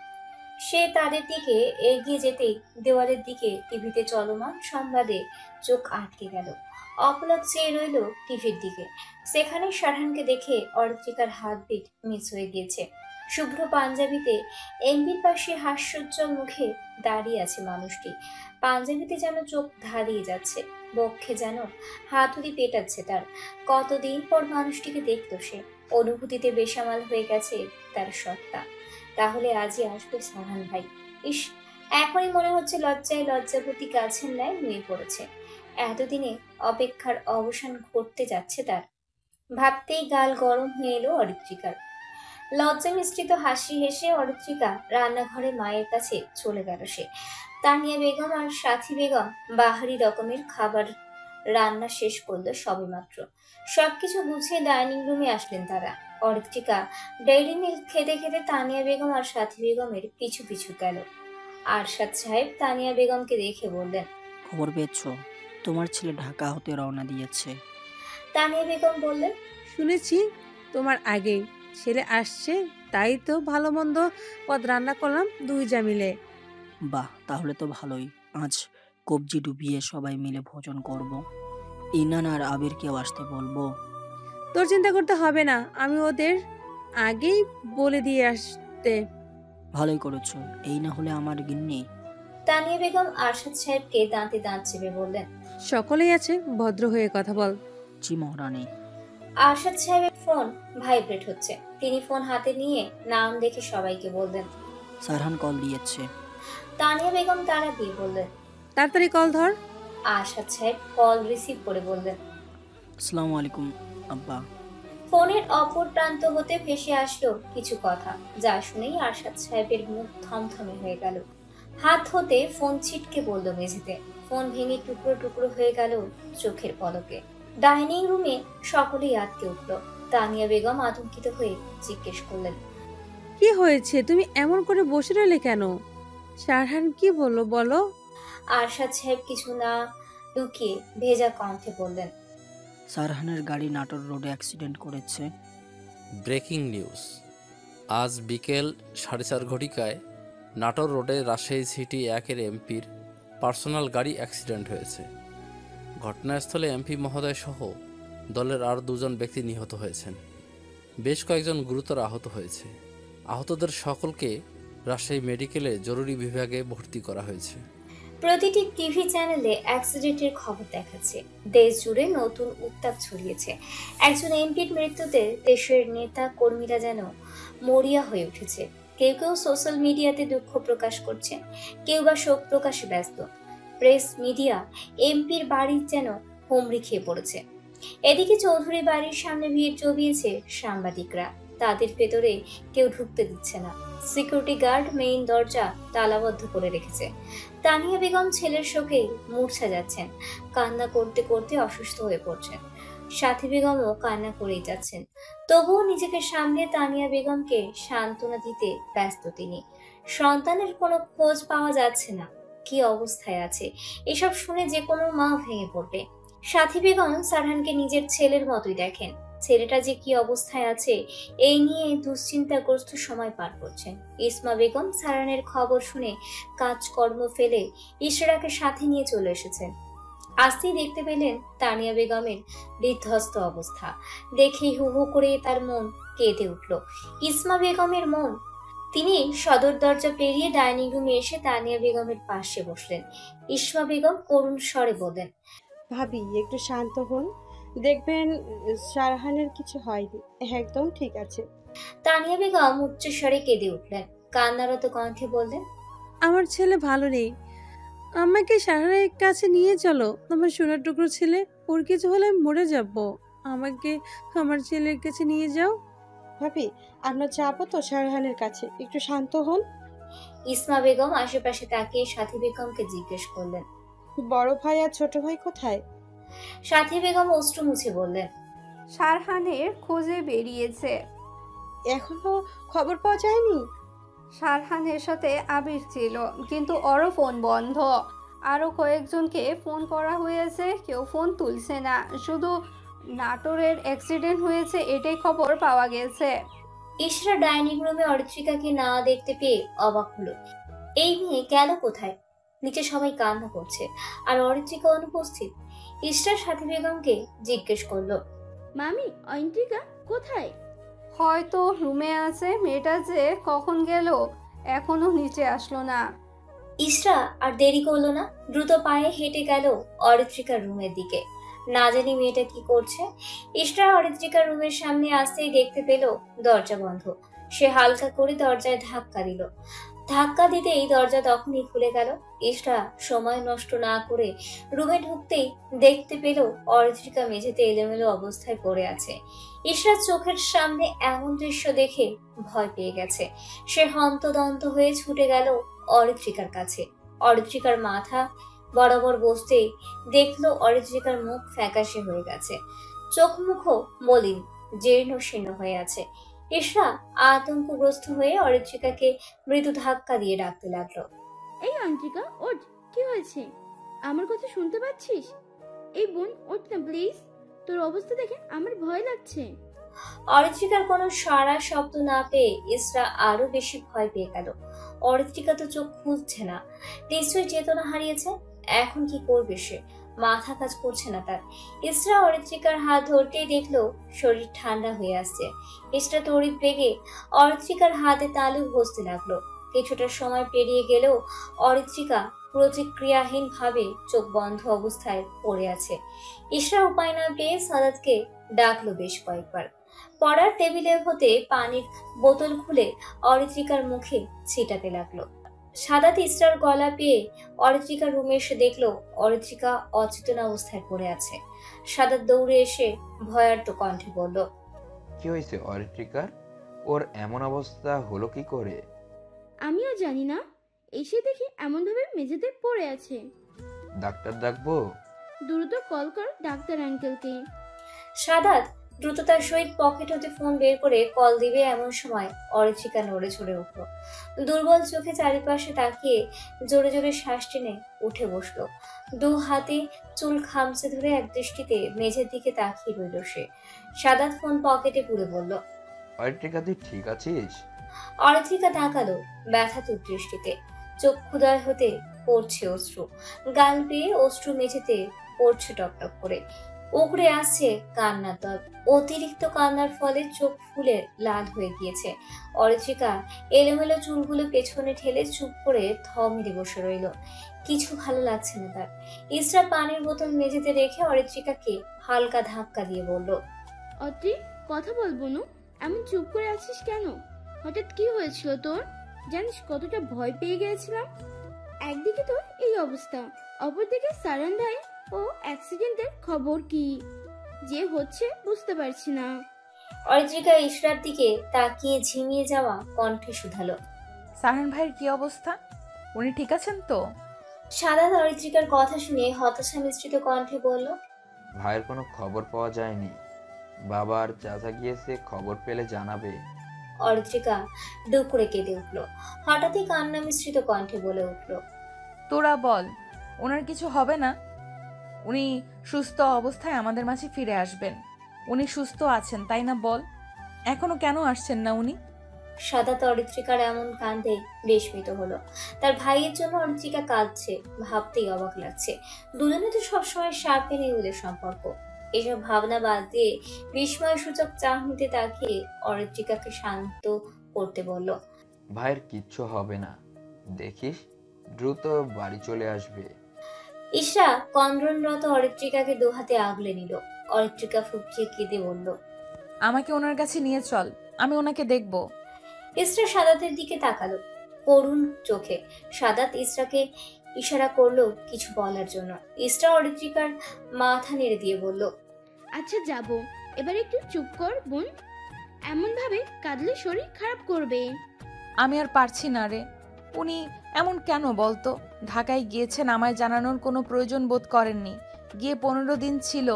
সে তাদের দিকে এগিয়ে যেতেই দেওয়ালের দিকে টিভিতে চলমান সংবাদে চোখ আটকে গেল। অপলক চেয়ে রইল টিভির দিকে। সেখানে সারহানকে দেখে অরিত্রিকার হার্টবিট মিস হয়ে গিয়েছে। শুভ্র পাঞ্জাবিতে এমপির পাশে হাস্যোজ্জ্বল মুখে দাঁড়িয়ে আছে মানুষটি। পাঞ্জাবিতে যেন চোখ ধারিয়ে যাচ্ছে, বক্ষে যেন হাতুড়ি পেটাচ্ছে তার। কতদিন পর মানুষটিকে দেখতো সে। অনুভূতিতে বেসামাল হয়ে গেছে তার সত্তা। তাহলে আজই আসবে সারহান ভাই। ইস, এখনই মনে হচ্ছে লজ্জায় লজ্জাবতী গাছের ন্যায় নুয়ে পড়েছে। এতদিনে অপেক্ষার অবসান ঘটতে যাচ্ছে তার। ভাবতেই গাল গরম হয়ে এলো অরিত্রিকার। লজ্জা মিশ্রিত হাসি হেসে অরিত্রিকা রান্নাঘরে মায়ের কাছে চলে গেল সে। তানিয়া বেগম আর সাথী বেগম বাহারি রকমের খাবার রান্না শেষ করলো সবেমাত্র। সবকিছু গুছিয়ে ডাইনিং রুমে আসলেন তারা। অরিত্রিকা ডেইরি মিল্ক খেতে খেতে তানিয়া বেগম আর সাথী বেগমের পিছু পিছু গেল। আরশাদ সাহেব তানিয়া বেগমকে দেখে বললেন, খবর পেয়েছো? তোমার ছেলে ঢাকা হতে রওনা দিয়েছে। তানিয়া বেগম বললেন, শুনেছি তোমার আগে ছেলে আসছে, তাই তো ভালো মন্দ পদ রান্না করলাম দুই যা মিলে। বাহ, তাহলে তো ভালোই। আজ কবজি ডুবিয়ে সবাই মিলে ভোজন করব। ইনান আর আবিরকেও আসতে বলবো। তোর চিন্তা করতে হবে না, আমি ওদের আগেই বলে দিয়ে আসতে। ভালোই করেছো, এই না হলে আমার গিন্নি। তানিয়া বেগম আরশাদ সাহেবকে দাঁতে দাঁত চেপে বললেন, সকলেই আছে, ভদ্র হয়ে কথা বল। জি মহারানী। আরশাদ সাহেবের ফোন ভাইব্রেট হচ্ছে। তিনি ফোন হাতে নিয়ে নাম দেখে সবাইকে বললেন। সারহান কল দিয়েছে। তানিয়া বেগম তাড়া দিয়ে বললেন, তাড়াতাড়ি কল ধর। আরশাদ সাহেব কল রিসিভ করে বললেন, আসসালামু আলাইকুম আব্বা। ফোনের অপর প্রান্ত হতে ভেসে আসলো কিছু কথা, যা শুনেই আরশাদ সাহেবের মুখ থমথমে হয়ে গেল। হাত হতে ফোন ছিটকে পড়ল মেঝেতে। ফোন ভেঙে টুকরো টুকরো হয়ে গেল চোখের পলকে। ডাইনিং রুমে সকলেই আটকে উঠল। তানিয়া বেগম আতঙ্কিত হয়ে জিজ্ঞেস করলেন, কি হয়েছে? তুমি এমন করে বসে রইলে কেন? সারহান কি বললো বলো? আরশাদ সাহেব কিছু না লুকিয়ে ভেজা কণ্ঠে বললেন, সারহানের গাড়ি নাটোর রোডে অ্যাক্সিডেন্ট করেছে। ব্রেকিং নিউজ, আজ বিকেল 4:30 ঘটিকায় নাটোর রোডে রাজশাহী সিটি 1-এর এমপির পার্সোনাল গাড়ি অ্যাক্সিডেন্ট হয়েছে। ঘটনাস্থলে এমপি মহোদয় সহ দলের আর 2জন ব্যক্তি নিহত হয়েছেন। বেশ কয়েকজন গুরুতর আহত হয়েছে। আহতদের সকলকে রাজশাহী মেডিকেলে জরুরি বিভাগে ভর্তি করা হয়েছে। প্রতিটি টিভি চ্যানেলে অ্যাক্সিডেন্টের খবর দেখাচ্ছে। দেশ জুড়ে নতুন উত্তাপ ছড়িয়েছে। একজন এমপির মৃত্যুতে দেশের নেতা কর্মীরা যেন মরিয়া হয়ে উঠেছে। কেউ কেউ সোশ্যাল মিডিয়াতে দুঃখ প্রকাশ করছে, কেউ বা শোক প্রকাশে ব্যস্ত। প্রেস মিডিয়া এমপির বাড়ি যেন হুমড়ি খেয়ে পড়েছে। এদিকে চৌধুরী বাড়ির সামনে ভিড় জমিয়েছে সাংবাদিকরা। তাদের ভেতরে কেউ ঢুকতে দিচ্ছে না। সিকিউরিটি গার্ড মেইন দরজা তালাবদ্ধ করে রেখেছে। তানিয়া বেগম ছেলের শোকে মূর্ছা যাচ্ছেন। কান্না করতে করতে অসুস্থ হয়ে পড়ছেন। সাথী বেগমও কান্না করেই যাচ্ছেন। তবুও নিজেকে সামলে তানিয়া বেগমকে সান্ত্বনা দিতে ব্যস্ত তিনি। সন্তানের কোনো খোঁজ পাওয়া যাচ্ছে না, কি অবস্থায় আছে এসব শুনে যে কোনো মা ভেঙে পড়বে। সাথী বেগম সারহানকে নিজের ছেলের মতোই দেখেন। ছেলেটা যে কি অবস্থায় আছে এই নিয়ে দুশ্চিন্তাগ্রস্ত সময় পার করছেন। ইসমা বেগম সারহানের খবর শুনে কাজকর্ম ফেলে ইশরাকে সাথে নিয়ে চলে এসেছেন। আসতেই দেখতে পেলেন তানিয়া বেগমের বিধ্বস্ত অবস্থা। দেখেই হু হু করে তার মন কেঁদে উঠল। ইসমা বেগমের মন। তিনি সদর দরজা পেরিয়ে ডাইনিং রুমে এসে তানিয়া বেগমের পাশে বসলেন। ইসমা বেগম করুণ স্বরে বললেন, ভাবি একটু শান্ত হন, দেখবেন সারহানের কিছু হয়নি, একদম ঠিক আছে। তানিয়া বেগম উচ্চস্বরে কেঁদে উঠলেন। কান্নারত কণ্ঠে বললেন, আমার ছেলে ভালো নেই, আমাকে সারহানের কাছে নিয়ে চলো। আমার সোনার টুকরো ছেলে, ওর কিছু হলে আমি মরে যাব। আমাকে আমার ছেলের কাছে নিয়ে যাও। ভাবি আমরা যাবো তো সারহানের কাছে, একটু শান্ত হন। ইসমা বেগম আশেপাশে তাকিয়ে সাথী বেগমকে জিজ্ঞেস করলেন, বড় ভাই আর ছোট ভাই কোথায়? সাথী বেগম অশ্রু মুছে বললেন, সারহানের খোঁজে বেরিয়েছে। এখনো খবর পাওয়া যায়নি? সারহানের সাথে আবির ছিল, কিন্তু ওরও ফোন বন্ধ। আরও কয়েকজনকে ফোন করা হয়েছে, কেউ ফোন তুলছে না। শুধু নাটোরের অ্যাক্সিডেন্ট হয়েছে এটাই খবর পাওয়া গেছে। ইশরা ডাইনিং রুমে অরিত্রিকাকে না দেখতে পেয়ে অবাক হলো। এই মেয়ে গেল কোথায়? নিচে সবাই কান্না করছে আর অরিত্রিকা অনুপস্থিত। ইশরার সাথী বেগমকে জিজ্ঞেস করলো, মামি অরিত্রিকা কোথায়? হয়তো রুমে আছে। মেয়েটা যে কখন গেল এখনো নিচে আসলো না। ইশরা আর দেরি করলো না, দ্রুত পায়ে হেঁটে গেল অরিত্রিকার রুমের দিকে। না জানি মেয়েটা কি করছে। ইশরা অরিত্রিকার রুমের সামনে আসতেই দেখতে পেল দরজা বন্ধ। সে হালকা করে দরজায় ধাক্কা দিল। ধাক্কা দিতেই দরজা তখনই খুলে গেল। ইশরা সময় নষ্ট না করে রুমে ঢুকতেই দেখতে পেল অরিত্রিকা মেঝেতে এলোমেলো অবস্থায় পড়ে আছে। ইশরার চোখের সামনে এমন দৃশ্য দেখে ভয় পেয়ে গেছে। সে হন্তদন্ত হয়ে ছুটে গেল অরিত্রিকার কাছে। অরিত্রিকার মাথা বরাবর বসতেই দেখলো অরিত্রিকার মুখ ফ্যাকাশে হয়ে গেছে, চোখ মুখও মলিন, জীর্ণ শীর্ণ হয়ে আছে। ইশরা আতঙ্কগ্রস্ত হয়ে অরিত্রিকাকে মৃদু ধাক্কা দিয়ে ডাকতে লাগলো, এই অরিত্রিকা ওঠ, কি হয়েছে? আমার কথা শুনতে পাচ্ছিস? এই বোন ওঠ না প্লিজ, তোর অবস্থা দেখে আমার ভয় লাগছে। অরিত্রিকার কোনো সাড়া শব্দ না পেয়ে ইশরা আরো বেশি ভয় পেয়ে গেল। অরিত্রিকা তো চোখ খুলছে না, নিশ্চয়ই চেতনা হারিয়েছে। এখন কি করবে সে? মাথা কাজ করছে না তার। ইশরা অরিত্রিকার হাত ধরতেই দেখলো শরীর ঠান্ডা হয়ে আসছে। ইশরা তড়িৎ বেগে অরিত্রিকার হাতে তালু ঘষতে লাগলো। কিছুটা সময় পেরিয়ে গেলেও অরিত্রিকা প্রতিক্রিয়াহীন ভাবে চোখ বন্ধ অবস্থায় পড়ে আছে। ইশরা উপায় না পেয়ে সাদাতকে ডাকলো বেশ কয়েকবার। পড়ার টেবিলে হতে পানির বোতল খুলে অরিত্রিকার মুখে ছিটাতে লাগলো। সাদাত ইশরার গলা পেয়ে অরিত্রিকার রুমে এসে দেখলো অরিত্রিকা অচেতন অবস্থায় পড়ে আছে। সাদাত দৌড়ে এসে ভয়ার্ত কণ্ঠে বলল, কি হয়েছে অরিত্রিকার? ওর এমন অবস্থা হলো কি করে? আমিও জানি না, এসে দেখি এমন ভাবে মেঝেতে পড়ে আছে। ডাক্তার ডাকবো? দ্রুত কল কর ডাক্তার আঙ্কেলকে। সাদাত দ্রুততার সহিত পকেট হতে ফোন বের করে কল দিবে এমন সময় অরিত্রিকা নড়ে চড়ে উঠল। দুর্বল চোখে চারিপাশে তাকিয়ে জোরে জোরে শ্বাস টেনে উঠে বসলো। দু হাতে চুল খামচে ধরে এক দৃষ্টিতে মেঝের দিকে তাকিয়ে রইল সে। সাদাত ফোন পকেটে পুরে বলল, অরিত্রিকা তুই ঠিক আছিস? অরিত্রিকা তাকালো ব্যথাতুর দৃষ্টিতে। চোখ ক্ষুধায় হতে পড়ছে অশ্রু, গাল বেয়ে অশ্রু মেঝেতে পড়ছে টকটক করে। উগড়ে আসছে কান্নার দল। অতিরিক্ত কান্নার ফলে চোখ ফুলে লাল হয়ে গিয়েছে। অরিত্রিকা এলোমেলো চুলগুলো পেছনে ঠেলে চুপ করে থ মেরে বসে রইল। কিছু ভালো লাগছে না তার। ইশরা পানির বোতল মেঝেতে রেখে অরিত্রিকাকে হালকা ধাক্কা দিয়ে বলল, অত্রি কথা বলবো না, এমন চুপ করে আছিস কেন? হঠাৎ কি হয়েছিল তোর? জানিস কতটা ভয় পেয়ে গিয়েছিলাম। একদিকে তোর এই অবস্থা, অপরদিকে সারান ভাই ও অ্যাক্সিডেন্টের খবর কি যে হচ্ছে বুঝতে পারছি না। অরিত্রিকা ইশরার দিকে তাকিয়ে ঝিমিয়ে যাওয়া কণ্ঠে শুধালো, সাহান ভাইয়ের কি অবস্থা? উনি ঠিক আছেন তো? সাদাত অরিত্রিকার কথা শুনে হতাশা মিশ্রিত কণ্ঠে বলল, ভাইয়ের কোনো খবর পাওয়া যায়নি। বাবার চাচা গিয়েছে, খবর পেলে জানাবে। অরিত্রিকা ডুক করে কেঁদে উঠলো। হঠাৎই কান্না মিশ্রিত কণ্ঠে বলে উঠল, তোরা বল, ওনার কিছু হবে না? উনি সুস্থ অবস্থায় আমাদের মাঝে ফিরে আসবেন। উনি সুস্থ আছেন তাই না বল? এখনো কেন আসছেন না উনি? সাদাত অরিত্রিকার এমন কান্দে বিস্মিত হলো। তার ভাইয়ের জন্য অরিত্রিকা কাঁদছে ভাবতেই অবাক লাগছে। দুজনে তো সবসময় সাপে নেউলের সম্পর্ক। এসব ভাবনা বাদ দিয়ে বিস্ময় সূচক চাহনিতে তাকিয়ে অরিত্রিকাকে শান্ত করতে বলল, ভাইয়ের কিচ্ছু হবে না, দেখিস দ্রুত বাড়ি চলে আসবে। ইশরা কন্দ্রনরত অরিত্রিকাকে দুহাতে আগলে নিল। অরিত্রিকা ফুঁপিয়ে কেঁদে বলল, আমাকে ওনার কাছে নিয়ে চল, আমি ওনাকে দেখব। ইশরা সাদাতের দিকে তাকালো করুণ চোখে। সাদাত ইশরাকে ইশারা করলো কিছু বলার জন্য। ইশরা অরিত্রিকার মাথা নেড়ে দিয়ে বলল, আচ্ছা যাব, এবার একটু চুপ কর বোন, এমন ভাবে কাঁদলে শরীর খারাপ করবে। আমি আর পারছি না রে। উনি এমন কেন বলতো? ঢাকায় গিয়েছেন, আমায় জানানোর কোনো প্রয়োজন বোধ করেননি। গিয়ে 15 দিন ছিল,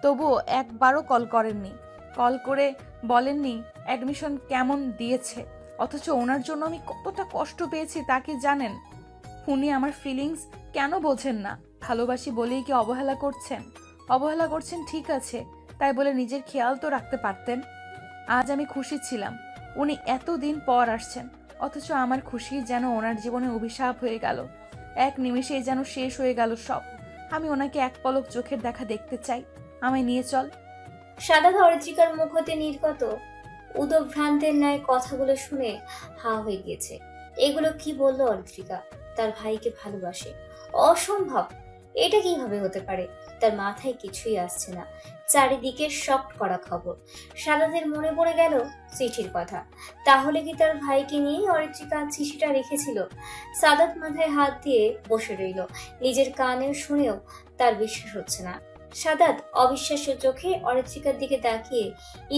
তবুও একবারও কল করেননি। কল করে বলেননি অ্যাডমিশন কেমন দিয়েছে। অথচ ওনার জন্য আমি কতটা কষ্ট পেয়েছি তা কি জানেন? উনি আমার ফিলিংস কেন বোঝেন না? ভালোবাসি বলেই কি অবহেলা করছেন? অবহেলা করছেন ঠিক আছে, তাই বলে নিজের খেয়াল তো রাখতে পারতেন। আজ আমি খুশি ছিলাম উনি এতদিন পর আসছেন, অথচ আমার খুশি যেন ওনার জীবনে অভিশাপ হয়ে গেল। এক নিমেষেই যেন শেষ হয়ে গেল সব। আমি ওনাকে এক পলক চোখের দেখা দেখতে চাই, আমায় নিয়ে চল। সাদা অরিত্রিকার মুখ হতে নির্গত উদভ্রান্তের ন্যায় কথাগুলো শুনে হা হয়ে গিয়েছে। এগুলো কি বললো অরিত্রিকা? তার ভাইকে ভালোবাসে? অসম্ভব! এটা কিভাবে হতে পারে? তার মাথায় কিছুই আসছে না। চারিদিকে শক করা খবর। সাদাদের মনে পড়ে গেল চিঠির কথা। তাহলে কি তার ভাইকে নিয়েই অরিত্রিকা চিঠিটা রেখেছিল? সাদাত মাথায় হাত দিয়ে বসে রইল। নিজের কানে শুনেও তার বিশ্বাস হচ্ছে না। সাদাত অবিশ্বাস্য চোখে অরিত্রিকার দিকে তাকিয়ে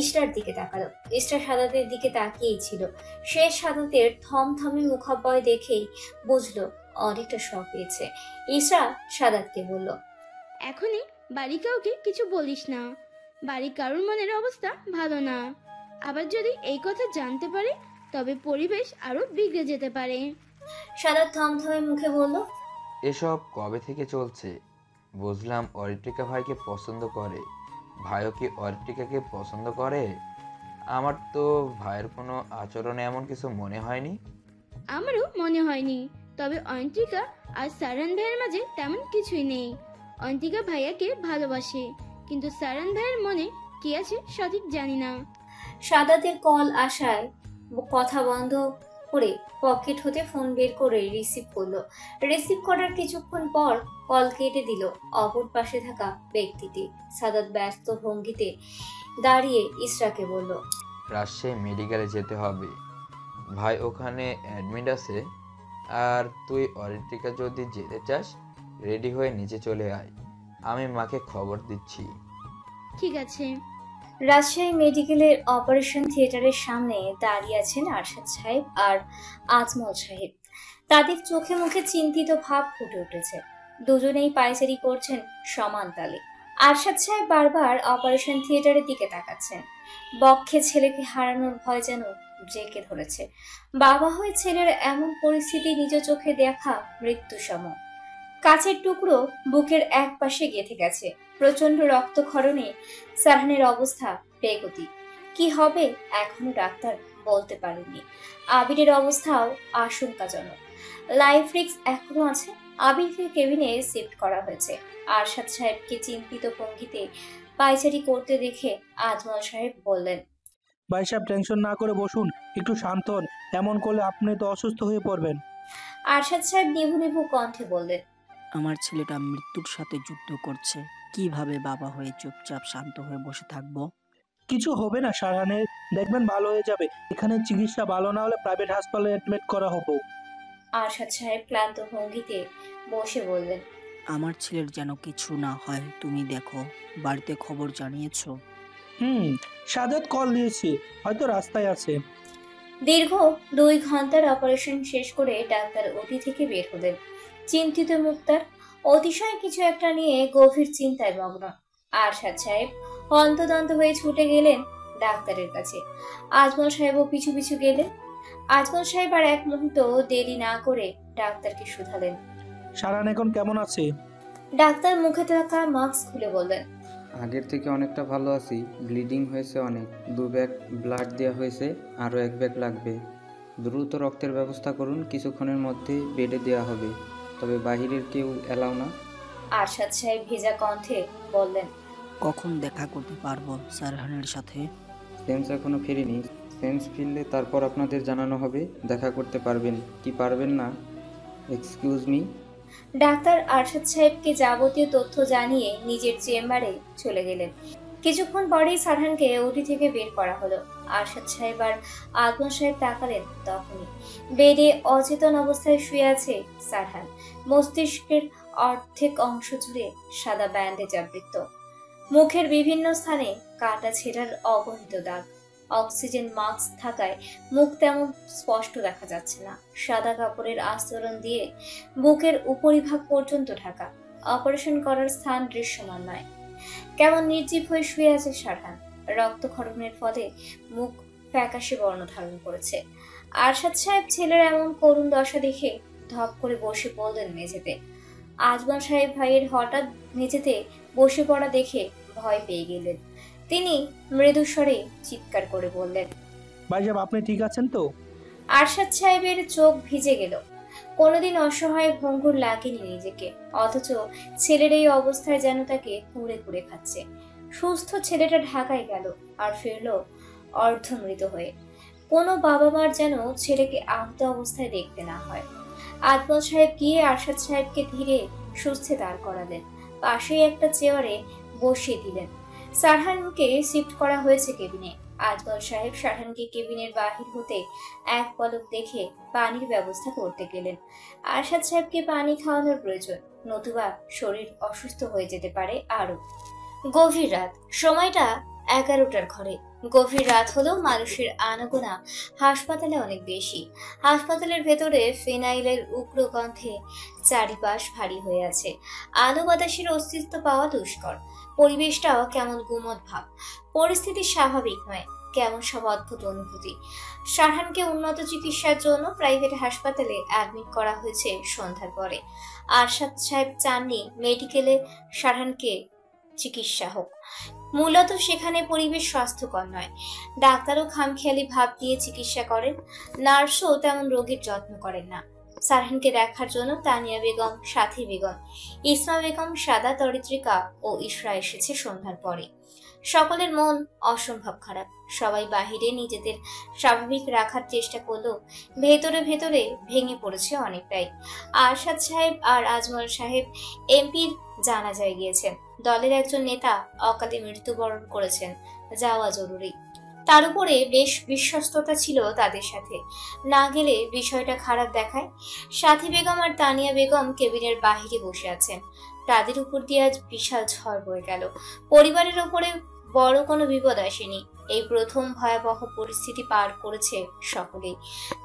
ইসরার দিকে তাকালো। ইসরা সাদাতের দিকে তাকিয়েই ছিল। সে সাদাতের থমথমে মুখাবয় দেখেই বুঝলো অনেকটা শখ পেয়েছে। ইসরা সাদাতকে বলল, এখনই বাড়ি কাউকে কিছু বলিস না। বাড়ি কারোর মনের অবস্থা ভালো না। আবার যদি এই কথা জানতে পারে তবে পরিবেশ আরো বিগড়ে যেতে পারে। সাদাত থমথমে মুখে বলল, এসব কবে থেকে চলছে? বুঝলাম অরিত্রিকা ভাইকে পছন্দ করে, ভাইও কি অরিত্রিকাকে পছন্দ করে? আমার তো ভাইয়ের কোনো আচরণে এমন কিছু মনে হয়নি। আমারও মনে হয়নি। তবে অয়ন্তিকা আর সারান ভাইয়ের মাঝে তেমন কিছুই নেই। অয়ন্তিকা ভাইয়াকে ভালোবাসে, কিন্তু সারান ভাইয়ের মনে কি আছে সঠিক জানি না। সাদাতের কল আসায় কথা বন্ধ করে পকেট হতে ফোন বের করে রিসিভ করলো। রিসিভ করার কিছুক্ষণ পর কল কেটে দিল অপর পাশে থাকা ব্যক্তিটি। সাদাত ব্যস্ত ভঙ্গিতে দাঁড়িয়ে ইসরাকে বলল, রাজশাহী মেডিকেলে যেতে হবে, ভাই ওখানে অ্যাডমিট আছে। আর তুই অরিত্রিকা যদি যেতে চাস রেডি হয়ে নিচে চলে আয়, আমি মাকে খবর দিচ্ছি। ঠিক আছে। রাজশাহী মেডিকেলের অপারেশন থিয়েটারের সামনে দাঁড়িয়ে আছেন আরশাদ সাহেব আর আজমল সাহেব। তাদের চোখে মুখে চিন্তিত ভাব ফুটে উঠেছে। দুজনেই পায়চারি করছেন সমান তালে। আরশাদ সাহেব বারবার অপারেশন থিয়েটারের দিকে তাকাচ্ছেন। বক্ষে ছেলেকে হারানোর ভয় যেন জেঁকে ধরেছে। বাবা হয়ে ছেলের এমন পরিস্থিতি নিজ চোখে দেখা মৃত্যুসম। কাছের টুকরো বুকের এক পাশে গেঁথে গেছে। প্রচন্ড রক্তক্ষরণে সারহানের অবস্থা বেগতি। কি হবে এখনো ডাক্তার বলতে পারেননি। আবিরের অবস্থাও আশঙ্কাজনক। লাইফ রিস্ক এখনো আছে। আবিরকে কেবিনে শিফট করা হয়েছে। আরশাদ সাহেবকে চিন্তিত ভঙ্গিতে পায়চারি করতে দেখে আজমল সাহেব বললেন, ভাই সাহেব টেনশন না করে বসুন, একটু শান্ত হন। এমন করলে আপনি তো অসুস্থ হয়ে পড়বেন। আরশাদ সাহেব নিভু নিভু কণ্ঠে বললেন, আমার ছেলেটা মৃত্যুর সাথে যুদ্ধ করছে, কিভাবে বাবা হয়ে চুপচাপ শান্ত হয়ে বসে থাকবো? কিছু হবে না সারহানের, দেখবেন ভালো হয়ে যাবে। এখানে চিকিৎসা ভালো না হলে প্রাইভেট হাসপাতালে অ্যাডমিট করা হবে। আরশাদ সাহেব ক্লান্ত ভঙ্গিতে বসে বললেন, আমার ছেলের যেন কিছু না হয় তুমি দেখো। বাড়িতে খবর জানিয়েছো? সাদাত কল দিয়েছি, হয়তো রাস্তায় আছে। দীর্ঘ 2 ঘন্টার অপারেশন শেষ করে ডাক্তার ওটি থেকে বের হলেন। চিন্তিত মুখ তার। অতিশয় কিছু একটা নিয়ে গভীর চিন্তায় মগ্ন। আরশাদ সাহেব হন্তদন্ত হয়ে ছুটে গেলেন ডাক্তারের কাছে। আজমল সাহেবও পিছু পিছু গেলেন। আজমল সাহেব আর এক মুহূর্ত দেরি না করে ডাক্তারকে শুধালেন, সারহান এখন কেমন আছে? ডাক্তার মুখে থাকা মাস্ক খুলে বললেন, আগের থেকে অনেকটা ভালো আছি। ব্লিডিং হয়েছে অনেক, 2 ব্যাগ ব্লাড দেওয়া হয়েছে, আরও 1 ব্যাগ লাগবে। দ্রুত রক্তের ব্যবস্থা করুন, কিছুক্ষণের মধ্যে বেডে দেওয়া হবে, তবে বাহিরের কেউ এলাও না। আরশাদ সাহেব ভেজা কণ্ঠে বললেন, কখন দেখা করতে পারবো সারহানের সাথে? সেন্স এখনো ফিরেনি, সেন্স ফিরলে তারপর আপনাদের জানানো হবে। দেখা করতে পারবেন কি পারবেন না? Excuse me. ডাক্তার আরশাদ সাহেবকে যাবতীয় তথ্য জানিয়ে নিজের চেম্বারে চলে গেলেন। কিছুক্ষণ পরেই সারহানকে ওটি থেকে বের করা হলো। আরশাদ সাহেব আর আজমল সাহেব তাকালেন। তখনই বেডে অচেতন অবস্থায় শুয়ে আছে সারহান। মস্তিষ্কের অর্ধেক অংশ জুড়ে সাদা ব্যান্ডেজ আবৃত। মুখের বিভিন্ন স্থানে কাটা ছেঁড়ার অগণিত দাগ। অক্সিজেন মাস্ক থাকায় মুখ তেমন স্পষ্ট দেখা যাচ্ছে না। সাদা কাপড়ের আস্তরণ দিয়ে বুকের উপরিভাগ পর্যন্ত ঢাকা। অপারেশন করার স্থান দৃশ্যমান নয়। কেমন নির্জীব হয়ে শুয়ে আছে সারহান। রক্তক্ষরণের ফলে মুখ ফ্যাকাশে বর্ণ ধারণ করেছে। আরশাদ সাহেব ছেলের এমন করুণ দশা দেখে ধপ করে বসে পড়লেন মেঝেতে। আজমল সাহেব ভাইয়ের হঠাৎ মেঝেতে বসে পড়া দেখে ভয় পেয়ে গেলেন। তিনি মৃদুস্বরে চিৎকার করে বললেন, ভাইজান আপনি ঠিক আছেন তো? আরশাদ সাহেবের চোখ ভিজে গেল। কোনোদিন অসহায় ভঙ্গুর লাগেনি নিজেকে, অথচ ছেলের এই অবস্থায় যেন তাকে কুড়ে কুড়ে খাচ্ছে। সুস্থ ছেলেটা ঢাকায় গেল আর ফিরল অর্ধমৃত হয়ে। কোনো বাবা মার যেন ছেলেকে আহত অবস্থায় দেখতে না হয়। আজমল সাহেব গিয়ে আরশাদ সাহেবকে ধীরে সুস্থে দাঁড় করালেন। পাশেই একটা চেয়ারে বসিয়ে দিলেন। সারহানকে শিফট করা হয়েছে কেবিনে। আজমল সাহেব সারহানকে কেবিনের বাহির হতে এক পলক দেখে পানির ব্যবস্থা করতে গেলেন। আরশাদ সাহেবকে পানি খাওয়ানোর প্রয়োজন, নতুবা শরীর অসুস্থ হয়ে যেতে পারে আরো। গভীর রাত, সময়টা 11টার ঘরে। গভীর রাত হলেও মানুষের আনাগোনা হাসপাতালে অনেক বেশি। হাসপাতালের ভেতরে ফিনাইলের উগ্র গন্ধে চারিপাশ ভারী হয়ে আছে। আলো বাতাসের অস্তিত্ব পাওয়া দুষ্কর। পরিবেশটাও কেমন গুমট ভাব। পরিস্থিতি স্বাভাবিক নয়, কেমন সব অদ্ভুত অনুভূতি। সারহানকে উন্নত চিকিৎসার জন্য প্রাইভেট হাসপাতালে অ্যাডমিট করা হয়েছে সন্ধ্যার পরে। আরশাদ সাহেব চাননি মেডিকেলে সারহানকে চিকিৎসা হোক। মূলত সেখানে পরিবেশ স্বাস্থ্যকর নয়। ডাক্তারও খামখেয়ালি ভাব দিয়ে চিকিৎসা করেন, নার্সও তেমন রোগীর যত্ন করেন না। সারহানকে দেখার জন্য তানিয়া বেগম, সাথী বেগম, ইসমা বেগম, সাদা তরিত্রিকা ও ইশরা এসেছে সন্ধ্যার পরে। সকলের মন অসম্ভব খারাপ। সবাই বাহিরে নিজেদের স্বাভাবিক রাখার চেষ্টা করলেও ভেতরে ভেতরে ভেঙে পড়েছে অনেকটাই। আরশাদ সাহেব আর আজমল সাহেব এমপির জানাজায় গিয়েছেন। দলের একজন নেতা অকালে মৃত্যুবরণ করেছেন, যাওয়া জরুরি। তার উপরে বেশ বিশ্বস্ততা ছিল তাদের সাথে, না গেলে বিষয়টা খারাপ দেখায়। সাথী বেগম আর তানিয়া বেগম কেবিনের বাহিরে বসে আছেন। তাদের উপর দিয়ে আজ বিশাল ঝড় বয়ে গেল। পরিবারের উপরে বড় কোনো বিপদ আসেনি। এই প্রথম ভয়াবহ পরিস্থিতি পার করেছে সকলেই।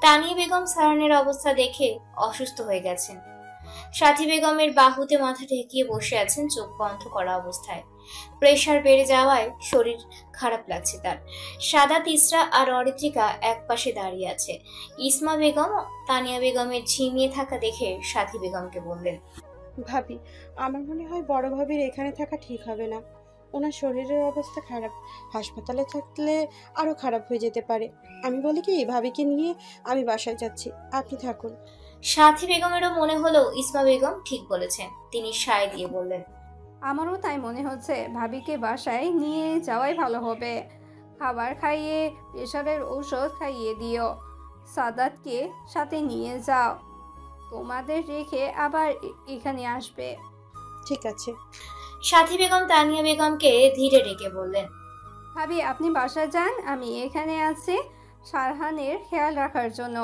তানিয়া বেগম সারহানের অবস্থা দেখে অসুস্থ হয়ে গেছেন। সাথী বেগমের বাহুতে মাথা ঠেকিয়ে বসে আছেন চোখ বন্ধ করা অবস্থায়। প্রেশার বেড়ে যাওয়ায় শরীর খারাপ লাগছে তার। সাদা, তিসরা আর অরিত্রিকা এক পাশে দাঁড়িয়ে আছে। ইসমা বেগম তানিয়া বেগমের ঝিমিয়ে থাকা দেখে সাথী বেগমকে বললেন, ভাবি, আমার মনে হয় বড় ভাবির এখানে থাকা ঠিক হবে না। ওনার শরীরের অবস্থা খারাপ, হাসপাতালে থাকলে আরো খারাপ হয়ে যেতে পারে। আমি বলি কি, ভাবিকে নিয়ে আমি বাসায় যাচ্ছি, আপনি থাকুন। সাথী বেগমেরও মনে হলো ইসমা বেগম ঠিক বলেছেন। তিনি সায় দিয়ে বললেন, আমারও তাই মনে হচ্ছে, ভাবিকে বাসায় নিয়ে যাওয়াই ভালো হবে। খাবার খাইয়ে, প্রেশারের ঔষধ খাইয়ে দিও। সাদাতকে সাথে নিয়ে যাও, তোমাদের রেখে আবার এখানে আসবে। ঠিক আছে। সাথী বেগম তানিয়া বেগমকে ধীরে ডেকে বললেন, ভাবি আপনি বাসায় যান, আমি এখানে আছি সারহানের খেয়াল রাখার জন্য।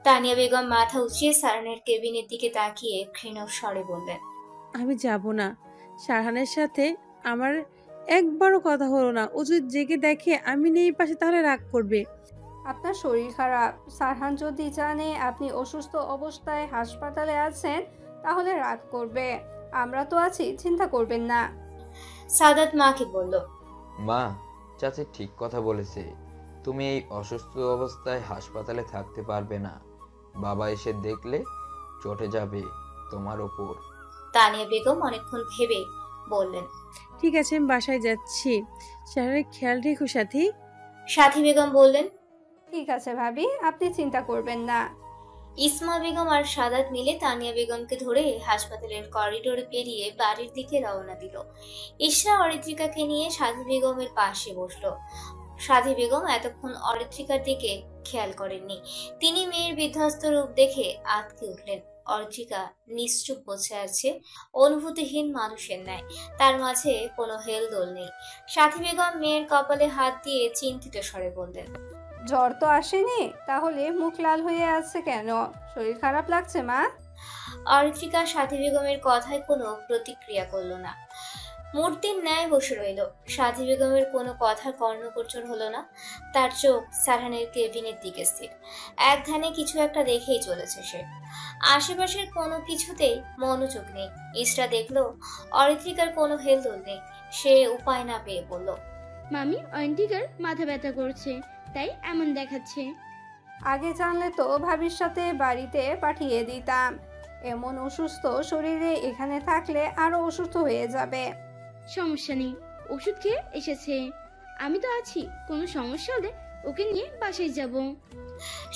তানিয়া বেগম মাথা উঁচিয়ে সারহানের কেবিনের দিকে তাকিয়ে ক্ষীণ স্বরে বললেন, আমি যাব না। সারহানের সাথে আমার একবারও কথা হলো না। ও যদি জেগে দেখে আমি নেই পাশে তাহলে রাগ করবে। আপনার শরীর খারাপ, সারহান যদি জানে আপনি অসুস্থ অবস্থায় হাসপাতালে আছেন তাহলে রাগ করবে। আমরা তো আছি, চিন্তা করবেন না। সাদাত মাকে বলল, মা, চাচি ঠিক কথা বলেছে। তুমি এই অসুস্থ অবস্থায় হাসপাতালে থাকতে পারবে না। বাবা এসে দেখলে চটে যাবে তোমার ওপর। তানিয়া বেগম অনেকক্ষণ ভেবে বললেন, ঠিক আছে, আমি বাসায় যাচ্ছি। সারহানের খেয়াল রেখো সাথী। সাথী বেগম বললেন, ঠিক আছে ভাবি, আপনি চিন্তা করবেন না। ইসমা বেগম আর সাদাত মিলে তানিয়া বেগমকে ধরে হাসপাতালের করিডোর পেরিয়ে বাড়ির দিকে রওনা দিল। ইশরা অরিত্রিকাকে নিয়ে সাথী বেগমের পাশে বসলো। সাথী বেগম এতক্ষণ অরিত্রিকার দিকে খেয়াল করেননি। তিনি মেয়ের বিধ্বস্ত রূপ দেখে আঁতকে উঠলেন। অরিত্রিকা নিশ্চুপ বসে আছে, অনুভূতিহীন মানুষের ন্যায়। তার মাঝে কোনো হেলদোল নেই। সাথী বেগম মেয়ের কপালে হাত দিয়ে চিন্তিত স্বরে বললেন, জ্বর তো আসেনি, তাহলে মুখ লাল হয়ে আছে কেন? শরীর খারাপ লাগছে মা? অরিত্রিকা সাথী বেগমের কথায় কোনো প্রতিক্রিয়া করল না। মূর্তির ন্যায় বসে রইল। সাথী বেগমের কোনো কথার কর্ণগোচর হলো না। তার চোখ সারহানের কেবিনের দিকে স্থির। এক ধ্যানে কিছু একটা দেখেই চলেছে সে। আশেপাশের কোনো কিছুতেই মনোযোগ নেই। ইসরা দেখলো অরিত্রিকার কোনো হেলদোল নেই। সে উপায় না পেয়ে বলল, মামি, অয়ন্তিকার মাথা ব্যথা করছে, তাই এমন দেখাচ্ছে। আগে জানলে তো ভাবির সাথে বাড়িতে পাঠিয়ে দিতাম। এমন অসুস্থ শরীরে এখানে থাকলে আরো অসুস্থ হয়ে যাবে। সমস্যা নেই, ওষুধ খেয়ে এসেছে। আমি তো আছি, কোনো সমস্যা হলে ওকে নিয়ে বাসায় যাব।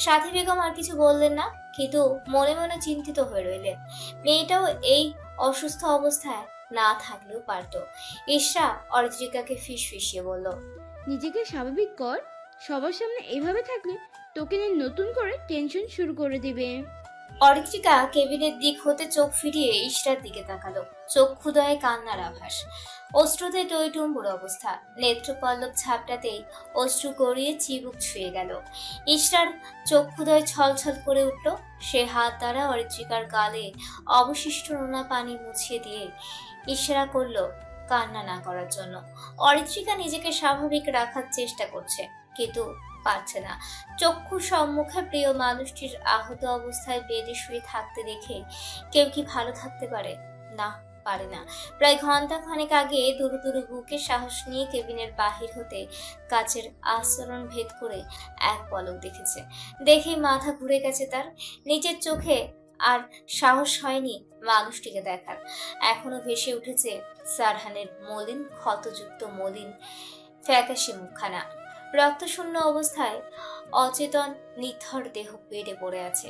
সাথী বেগম আর কিছু বললেন না, কিন্তু মনে মনে চিন্তিত হয়ে রইলেন। মেয়েটাও এই অসুস্থ অবস্থায় না থাকলেও পারত। ইশরা অরিত্রিকাকে ফিসফিসিয়ে বলল, নিজেকে স্বাভাবিক কর। সবার সামনে এইভাবে থাকলে তোকে নিয়ে নতুন করে টেনশন শুরু করে দিবে। অরিত্রিকা কেবিনের দিক হতে চোখ ফিরিয়ে ইশরার দিকে তাকালো। চোখ ক্ষুদয়ে কান্নার আভাস, অশ্রুতে টইটুম্বুর অবস্থা। নেত্রপল্লব ছাপটাতেই অশ্রু গড়িয়ে চিবুক ছুঁয়ে গেল। ইশরার চোখ ক্ষুদয়ে ছলছল করে উঠল। সে হাত দ্বারা অরিত্রিকার গালে অবশিষ্ট নোনা পানি মুছিয়ে দিয়ে ইশারা করলো কান্না না করার জন্য। অরিত্রিকা নিজেকে স্বাভাবিক রাখার চেষ্টা করছে, কিন্তু পারছে না। চক্ষু সম্মুখে প্রিয় মানুষটির আহত অবস্থায় বেডে শুয়ে থাকতে দেখে কেউ কি ভালো থাকতে পারে? না, পারে না। প্রায় ঘন্টা খানেক আগে দুরু দুরু বুকে সাহস নিয়ে কেবিনের বাহির হতে কাচের আস্তরণ ভেদ করে এক পলক দেখেছে। দেখে মাথা ঘুরে গেছে তার। নিজের চোখে আর সাহস হয়নি মানুষটিকে দেখার। এখনো ভেসে উঠেছে সারহানের মলিন ক্ষতযুক্ত মলিন ফ্যাকাশে মুখখানা। রক্তশূন্য অবস্থায় অচেতন নিথর দেহ বেডে পড়ে আছে।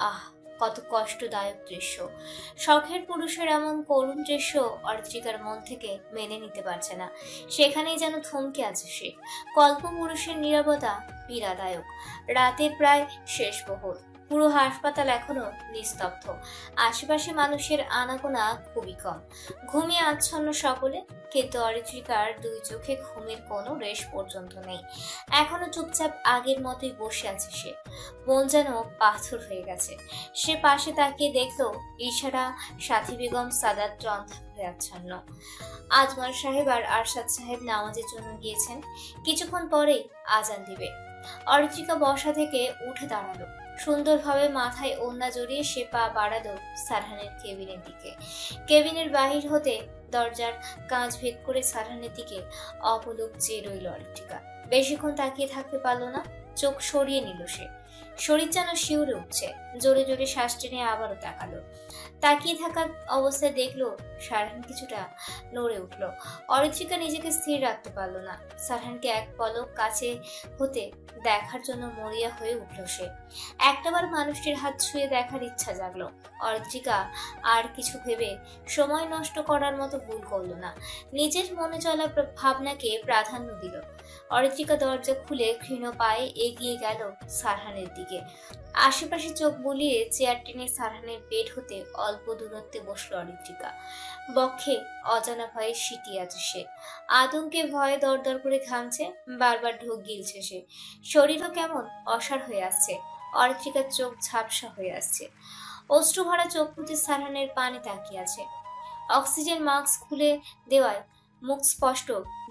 আহ, কত কষ্টদায়ক দৃশ্য। শখের পুরুষের এমন করুণ দৃশ্য অরিত্রিকার মন থেকে মেনে নিতে পারছে না। সেখানেই যেন থমকে আছে সে। কল্প পুরুষের নীরবতা পীড়াদায়ক। রাতের প্রায় শেষ প্রহর। পুরো হাসপাতাল এখনো নিস্তব্ধ। আশেপাশে মানুষের আনাগোনা খুবই কম। ঘুমিয়ে আচ্ছন্ন সকলে, কিন্তু অরিত্রিকার দুই চোখে ঘুমের কোনো রেশ পর্যন্ত নেই। এখনো চুপচাপ আগের মতোই বসে আছে সে। মন যেন পাথর হয়ে গেছে। সে পাশে তাকিয়ে দেখলো ইশারা, সাথী বেগম, সাদাত অন্ধকারে আচ্ছন্ন। আজমল সাহেব আর আরশাদ সাহেব নামাজের জন্য গিয়েছেন। কিছুক্ষণ পরেই আজান দিবে। অরিত্রিকা বসা থেকে উঠে দাঁড়ালো। সুন্দরভাবে মাথায় ওড়না জড়িয়ে সে পা বাড়ালো সারহানের কেবিনের দিকে। কেবিনের বাহির হতে দরজার কাঁচ ভেদ করে সারহানের দিকে অপলক চেয়ে রইল অরিত্রিকা। বেশিক্ষণ তাকিয়ে থাকতে পারলো না। চোখ সরিয়ে নিল সে। শরীর যেন শিউরে উঠছে। জোরে জোরে শ্বাস টেনে আবারও তাকালো। তাকিয়ে থাকা অবস্থায় দেখলো সারহান কিছুটা নড়ে উঠলো। অরিত্রিকা নিজেকে স্থির রাখতে পারলো না। সারহানকে এক পলক কাছে হতে দেখার জন্য মরিয়া হয়ে উঠল সে। একটাবার মানুষটির হাত ছুঁয়ে দেখার ইচ্ছা জাগলো। অরিত্রিকা আর কিছু ভেবে সময় নষ্ট করার মতো ভুল করলো না। নিজের মনে চলা ভাবনাকে প্রাধান্য দিল। অরিত্রিকা দরজা খুলে ক্ষীণ পায়ে এগিয়ে গেল সারহানের দিকে। আশেপাশে চোখ বুলিয়ে চেয়ার টেনে সারহানের বেড হতে অল্প দূরত্বে বসলো অরিত্রিকা। বক্ষে অজানা ভয়ে সিটিয়ে আছে সে। আতঙ্কে ভয়ে দরদর করে ঘামছে। বারবার ঢোক গিলছে সে। শরীরও কেমন অসাড় হয়ে আসছে। অরিত্রিকার চোখ ঝাপসা হয়ে আসছে। অশ্রু ভরা চোখ ফুটে সারহানের পানে তাকিয়ে আছে। অক্সিজেন মাস্ক খুলে দেওয়ায় মুখ স্পষ্ট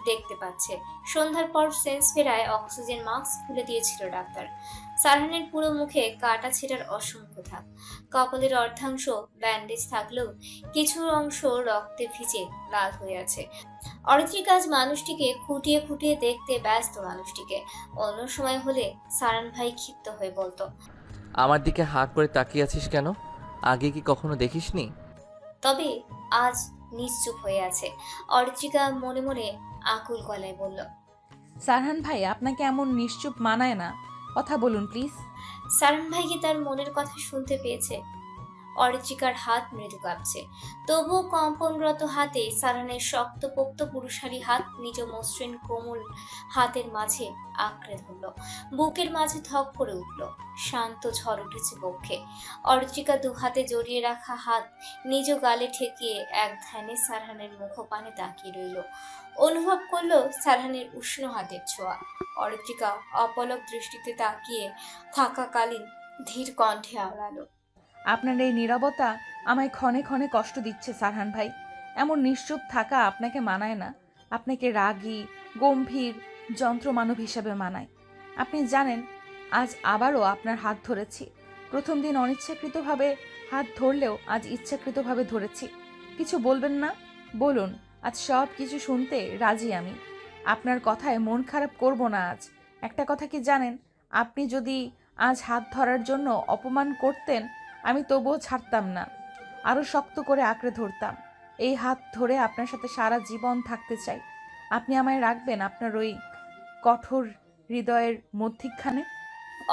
দেখতে পাচ্ছে। সন্ধ্যার পর সেন্স ফেরায় অক্সিজেন মাস্ক খুলে দিয়েছিল ডাক্তার। সারহানের পুরো মুখে কাটা ছেঁড়ার অসংখ্য দাগ। কপালের অর্ধাংশ ব্যান্ডেজ থাকলেও কিছু অংশ রক্তে ভিজে লাল হয়ে আছে। অরিত্রিকা আজ মানুষটিকে খুঁটিয়ে খুঁটিয়ে দেখতে ব্যস্ত। মানুষটিকে অন্য সময় হলে সারান ভাই ক্ষিপ্ত হয়ে বলতো, আমার দিকে হাঁ করে তাকিয়ে আছিস কেন? আগে কি কখনো দেখিসনি? তবে আজ নিশ্চুপ হয়ে আছে। অরিত্রিকা মনে মনে আকুল গলায় বলল, সারহান ভাই, আপনাকে এমন নিশ্চুপ মানায় না, কথা বলুন প্লিজ। সারহান ভাই কি তার মনের কথা শুনতে পেয়েছে? অরিত্রিকার হাত মৃদু কাঁপছে। তবুও কম্পনরত হাতে সারহানের শক্তপোক্ত পুরুষালী হাত নিজ মসৃণ কোমল হাতের মাঝে আঁকড়ে ধরল। বুকের মাঝে থক করে উঠল। শান্ত ঝড় উঠেছে বক্ষে। অরিত্রিকা দু হাতে জড়িয়ে রাখা হাত নিজ গালে ঠেকিয়ে এক ধ্যানে সারহানের মুখপানে তাকিয়ে রইল। অনুভব করলো সারহানের উষ্ণ হাতের ছোঁয়া। অরিত্রিকা অপলক দৃষ্টিতে তাকিয়ে থাকাকালীন ধীর কণ্ঠে আওড়ালো, আপনার এই নীরবতা আমায় ক্ষণে ক্ষণে কষ্ট দিচ্ছে সারহান ভাই। এমন নিশ্চুপ থাকা আপনাকে মানায় না। আপনাকে রাগী, গম্ভীর, যন্ত্রমানব হিসাবে মানায়। আপনি জানেন আজ আবারও আপনার হাত ধরেছি। প্রথম দিন অনিচ্ছাকৃতভাবে হাত ধরলেও আজ ইচ্ছাকৃতভাবে ধরেছি। কিছু বলবেন না? বলুন, আজ সব কিছু শুনতে রাজি আমি। আপনার কথায় মন খারাপ করব না আজ। একটা কথা কি জানেন, আপনি যদি আজ হাত ধরার জন্য অপমান করতেন আমি তবুও ছাড়তাম না, আরও শক্ত করে আঁকড়ে ধরতাম। এই হাত ধরে আপনার সাথে সারা জীবন থাকতে চাই। আপনি আমায় রাখবেন আপনার ওই কঠোর হৃদয়ের মধ্যিখানে?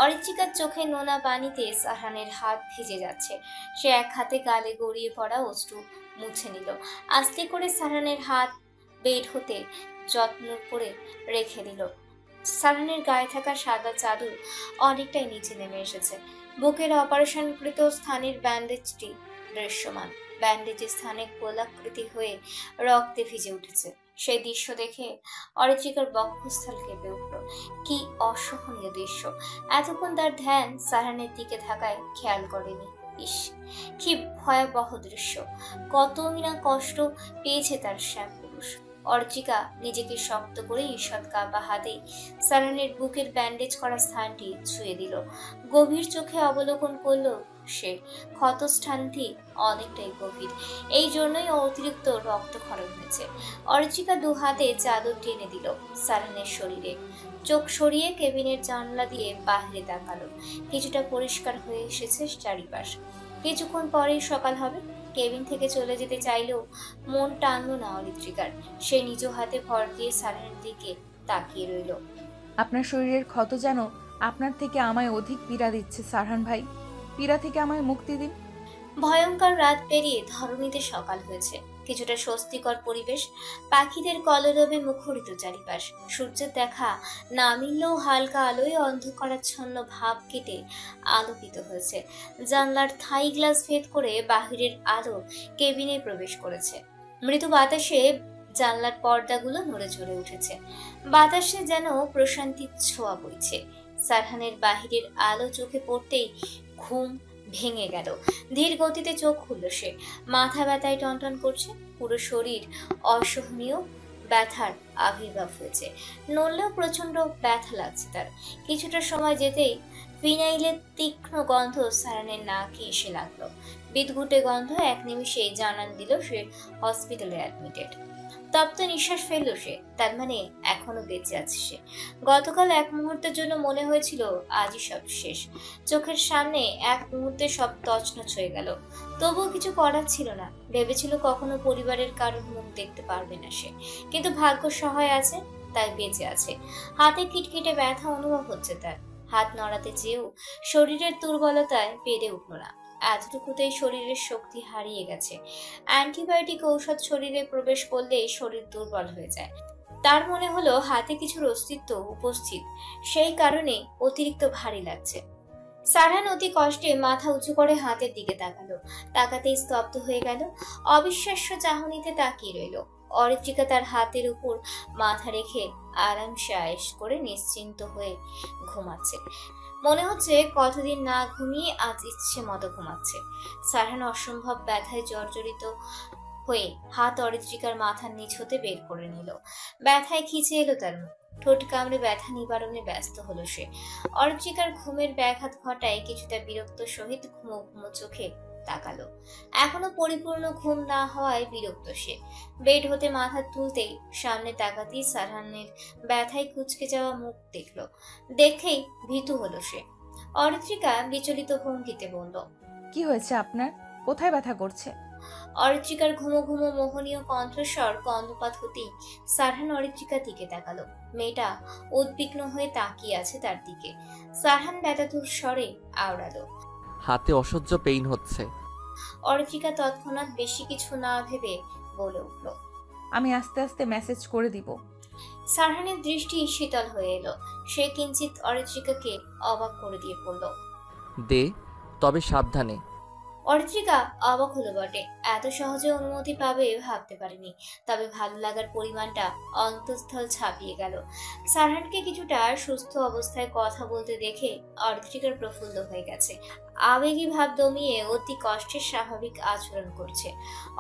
অরিত্রিকার চোখে নোনা পানিতে সারহানের হাত ভিজে যাচ্ছে। সে এক হাতে গালে গড়িয়ে পড়া অশ্রু মুছে নিল। আস্তে করে সারহানের হাত বের হতে যত্ন করে রেখে দিল। সারহানের গায়ে থাকা সাদা চাদর অনেকটাই নিচে নেমে এসেছে। বুকের অপারেশনকৃত স্থানের ব্যান্ডেজটি দৃশ্যমান। ব্যান্ডেজের স্থানে গোলাকৃতি হয়ে রক্তে ভিজে উঠেছে। সেই দৃশ্য দেখে অরিত্রিকার বক্ষস্থল কেঁপে উঠল। কি অসহনীয় দৃশ্য! এতক্ষণ তার ধ্যান সারহানের দিকে থাকায় খেয়াল করেনি। ইস, কি ভয়াবহ দৃশ্য! কতই না কষ্ট পেয়েছে তার শ্যাম পুরুষ। অর্চিকা নিজেকে শক্ত করে ঈষৎ কাঁপা হাতে সারহানের বুকের ব্যান্ডেজ করা স্থানটি ছুঁয়ে দিল। গভীর চোখে অবলোকন করল সে। ক্ষতস্থানটি অনেকটাই গভীর, এই জন্যই অতিরিক্ত রক্তক্ষরণ হয়েছে। অর্চিকা দু হাতে চাদর টেনে দিল সারহানের শরীরে। চোখ সরিয়ে কেবিনের জানলা দিয়ে বাহিরে তাকালো। কিছুটা পরিষ্কার হয়ে এসেছে চারিপাশ। কিছুক্ষণ পরেই সকাল হবে। কেবিন থেকে চলে যেতে চাইলেও মন টানলো না অরিত্রিকার। সে নিজ হাতে ভর দিয়ে সারহানের দিকে তাকিয়ে রইল। আপনার শরীরের ক্ষত যেন আপনার থেকে আমায় অধিক পীড়া দিচ্ছে সারহান ভাই। পীড়া থেকে আমায় মুক্তি দিন। ভয়ঙ্কর রাত পেরিয়ে ধরণীতে সকাল হয়েছে। কিছুটা স্বস্তিকর পরিবেশ, পাখিদের কলরবে মুখরিত চারিপাশ। সূর্যের দেখা না মিললেও হালকা আলোয় অন্ধকারাচ্ছন্ন ভাব কেটে আলোকিত হয়েছে। জানলার থাই গ্লাস ভেদ করে বাহিরের আলো কেবিনে প্রবেশ করেছে। মৃদু বাতাসে জানলার পর্দাগুলো নড়ে চড়ে উঠেছে। বাতাসে যেন প্রশান্তির ছোঁয়া বইছে। সারহানের বাহিরের আলো চোখে পড়তেই ঘুম ভেঙে গেল। ধীর গতিতে চোখ খুলল সে। মাথা ব্যথায় টনটন করছে। পুরো শরীর অসহনীয় ব্যথার আবির্ভাব হয়েছে। নড়লেও প্রচন্ড ব্যথা লাগছে তার। কিছুটা সময় যেতেই ফিনাইলের তীক্ষ্ণ গন্ধ সারহানের নাকে এসে লাগলো। বিদঘুটে গন্ধ এক নিমিষেই জানান দিল সে হসপিটালে অ্যাডমিটেড। তপ্ত নিঃশ্বাস ফেলল সে। তার মানে এখনো বেঁচে আছে সে। গতকাল এক মুহূর্তের জন্য মনে হয়েছিল আজই সব শেষ। চোখের সামনে এক মুহূর্তে সব তছনছ হয়ে গেল। তবুও কিছু করার ছিল না। ভেবেছিল কখনো পরিবারের কারোর মুখ দেখতে পারবে না সে, কিন্তু ভাগ্য সহায় আছে, তাই বেঁচে আছে। হাতে কিটকিটে ব্যথা অনুভব হচ্ছে তার। হাত নড়াতে চেয়েও শরীরের দুর্বলতায় পেরে উঠল না। এতটুকুতেই শরীরের শক্তি হারিয়ে গেছে। অ্যান্টিবায়োটিক ঔষধ শরীরে প্রবেশ করলেই শরীর দুর্বল হয়ে যায়। তার মনে হলো হাতে কিছুর অস্তিত্ব উপস্থিত, সেই কারণে অতিরিক্ত ভারী লাগছে। সারহান অতি কষ্টে মাথা উঁচু করে হাতের দিকে তাকালো। তাকাতেই স্তব্ধ হয়ে গেল। অবিশ্বাস্য চাহনিতে তাকিয়ে রইল। অরিত্রিকা তার হাতের উপর মাথা রেখে আরামসে আয়েশ করে নিশ্চিন্ত হয়ে ঘুমাচ্ছে। মনে হচ্ছে কতদিন না ঘুমিয়ে আজ ইচ্ছে মতো ঘুমাচ্ছে। সারহান অসম্ভব ব্যথায় জর্জরিত হয়ে হাত অরিত্রিকার মাথার নিচ হতে বের করে নিল। ব্যথায় খিচে এলো তার মুখ। ঠোঁট কামড়ে ব্যথা নিবারণে ব্যস্ত হলো সে। অরিত্রিকার ঘুমের ব্যাঘাত ঘটায় কিছুটা বিরক্ত সহিত ঘুমো ঘুমো চোখে তাকালো। এখনো পরিপূর্ণ ঘুম না হওয়ায় বিরক্ত সে। বেড হতে মাথা তুলতেই সামনে তাকাতেই সারহানের ব্যথায় কুঁচকে যাওয়া মুখ দেখলো। দেখেই ভীতু হলো সে। অরিত্রিকা বিচলিত ভঙ্গিতে বলল, কি হয়েছে আপনার? কোথায় ব্যথা করছে? অরিত্রিকার ঘুমো ঘুমো মোহনীয় কণ্ঠস্বর কর্ণপাত হতেই সারহান অরিত্রিকার দিকে তাকালো। মেয়েটা উদ্বিগ্ন হয়ে তাকিয়ে আছে তার দিকে। সারহান ব্যথাতুর স্বরে আওড়ালো, হাতে অসহ্য পেইন হচ্ছে। অরিত্রিকা তৎক্ষণাৎ বেশি কিছু না ভেবে বলে উঠল, আমি আস্তে আস্তে মেসেজ করে দিব। সারহানের দৃষ্টি শীতল হয়ে এলো। সে কিঞ্চিত অরিত্রিকাকে অবাক করে দিয়ে বলল, দে, তবে সাবধানে। অরিত্রিকা অবাক হলো বটে, এত সহজে অনুমতি পাবে ভাবতে পারেনি। তবে ভালো লাগার পরিমাণটা অন্তঃস্থল ছাপিয়ে গেল। সারহানকে কিছুটা সুস্থ অবস্থায় কথা বলতে দেখে অরিত্রিকার প্রফুল্ল হয়ে গেছে। আবেগী ভাব দমিয়ে অতি কষ্টের স্বাভাবিক আচরণ করছে।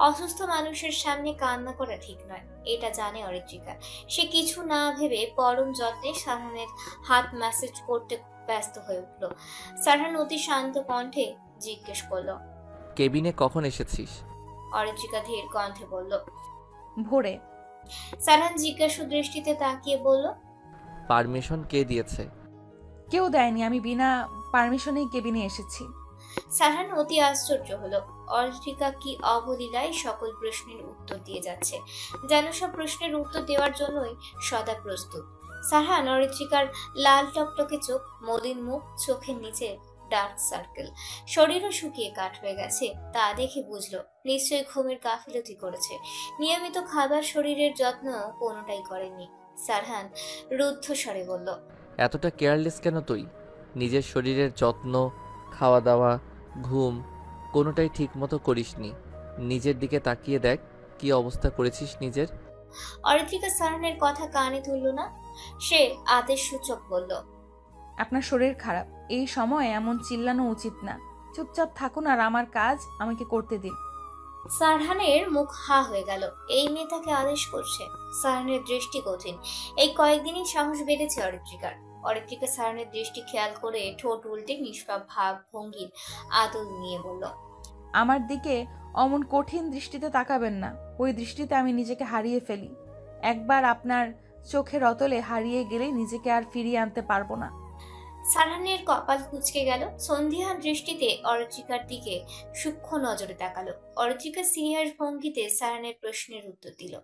অসুস্থ মানুষের সামনে কান্না করা ঠিক নয়, এটা জানে অরিত্রিকা। সে কিছু না ভেবে পরম যত্নে সারহানের হাত ম্যাসেজ করতে ব্যস্ত হয়ে উঠল। সারহান অতি শান্ত কণ্ঠে জিজ্ঞেস করলো, কেবিনে কখন এসেছিস? অরিত্রিকা ধীর কণ্ঠে বলল, ভোরে। সারহান জিজ্ঞাসু দৃষ্টিতে তাকিয়ে বলল, পারমিশন কে দিয়েছে? কেউ দেয়নি, আমি বিনা পারমিশনেই কেবিনে এসেছি। সারহান অতি আশ্চর্য হলো। অরিত্রিকা কি অবলীলায় সকল প্রশ্নের উত্তর দিয়ে যাচ্ছে, যেন সব প্রশ্নের উত্তর দেওয়ার জন্যই সদা প্রস্তুত। সারহান অরিত্রিকার লাল টকটকে চোখ, মলিন মুখ, চোখের নিচে ডার্ক সার্কেল, শরীরও শুকিয়ে কাঠ হয়ে গেছে, তা দেখে বুঝলো নিশ্চয়ই ঘুমের গাফিলতি করেছে। নিয়মিত খাবার, শরীরের যত্ন কোনোটাই করেনি। সারহান রুদ্ধ স্বরে বলল, এতটা কেয়ারলেস কেন তুই? নিজের শরীরের যত্ন, খাওয়া দাওয়া, ঘুম কোনোটাই ঠিক মতো করিসনি। নিজের দিকে তাকিয়ে দেখ কি অবস্থা করেছিস নিজের। অরিত্রিকা সারহানের কথা কানে তুলল না। সে আদেশ সূচক বলল, আপনার শরীর খারাপ, এই সময় এমন চিল্লানো উচিত না। চুপচাপ থাকুন আর আমার কাজ আমাকে করতে দিন। সারহানের মুখ হা হয়ে গেল। এই মেয়ে তাকে আদেশ করছে। সারহানের দৃষ্টি কঠিন। এই কয়েকদিনই সাহস বেড়েছে অরিত্রিকার। অরিত্রিকা সারহানের দৃষ্টি খেয়াল করে ঠোঁট উল্টে নিষ্পাপ ভাব ভঙ্গির আদল নিয়ে বলল, আমার দিকে অমন কঠিন দৃষ্টিতে তাকাবেন না। ওই দৃষ্টিতে আমি নিজেকে হারিয়ে ফেলি। একবার আপনার চোখের অতলে হারিয়ে গেলে নিজেকে আর ফিরিয়ে আনতে পারবো না। সারহানের কপাল কুঁচকে গেল। সন্ধিহান দৃষ্টিতে অরিত্রিকার দিকে সূক্ষ্ম নজরে তাকালো। অরিত্রিকা সিরিয়াস ভঙ্গিতে সারহানের প্রশ্নের উত্তর দিল,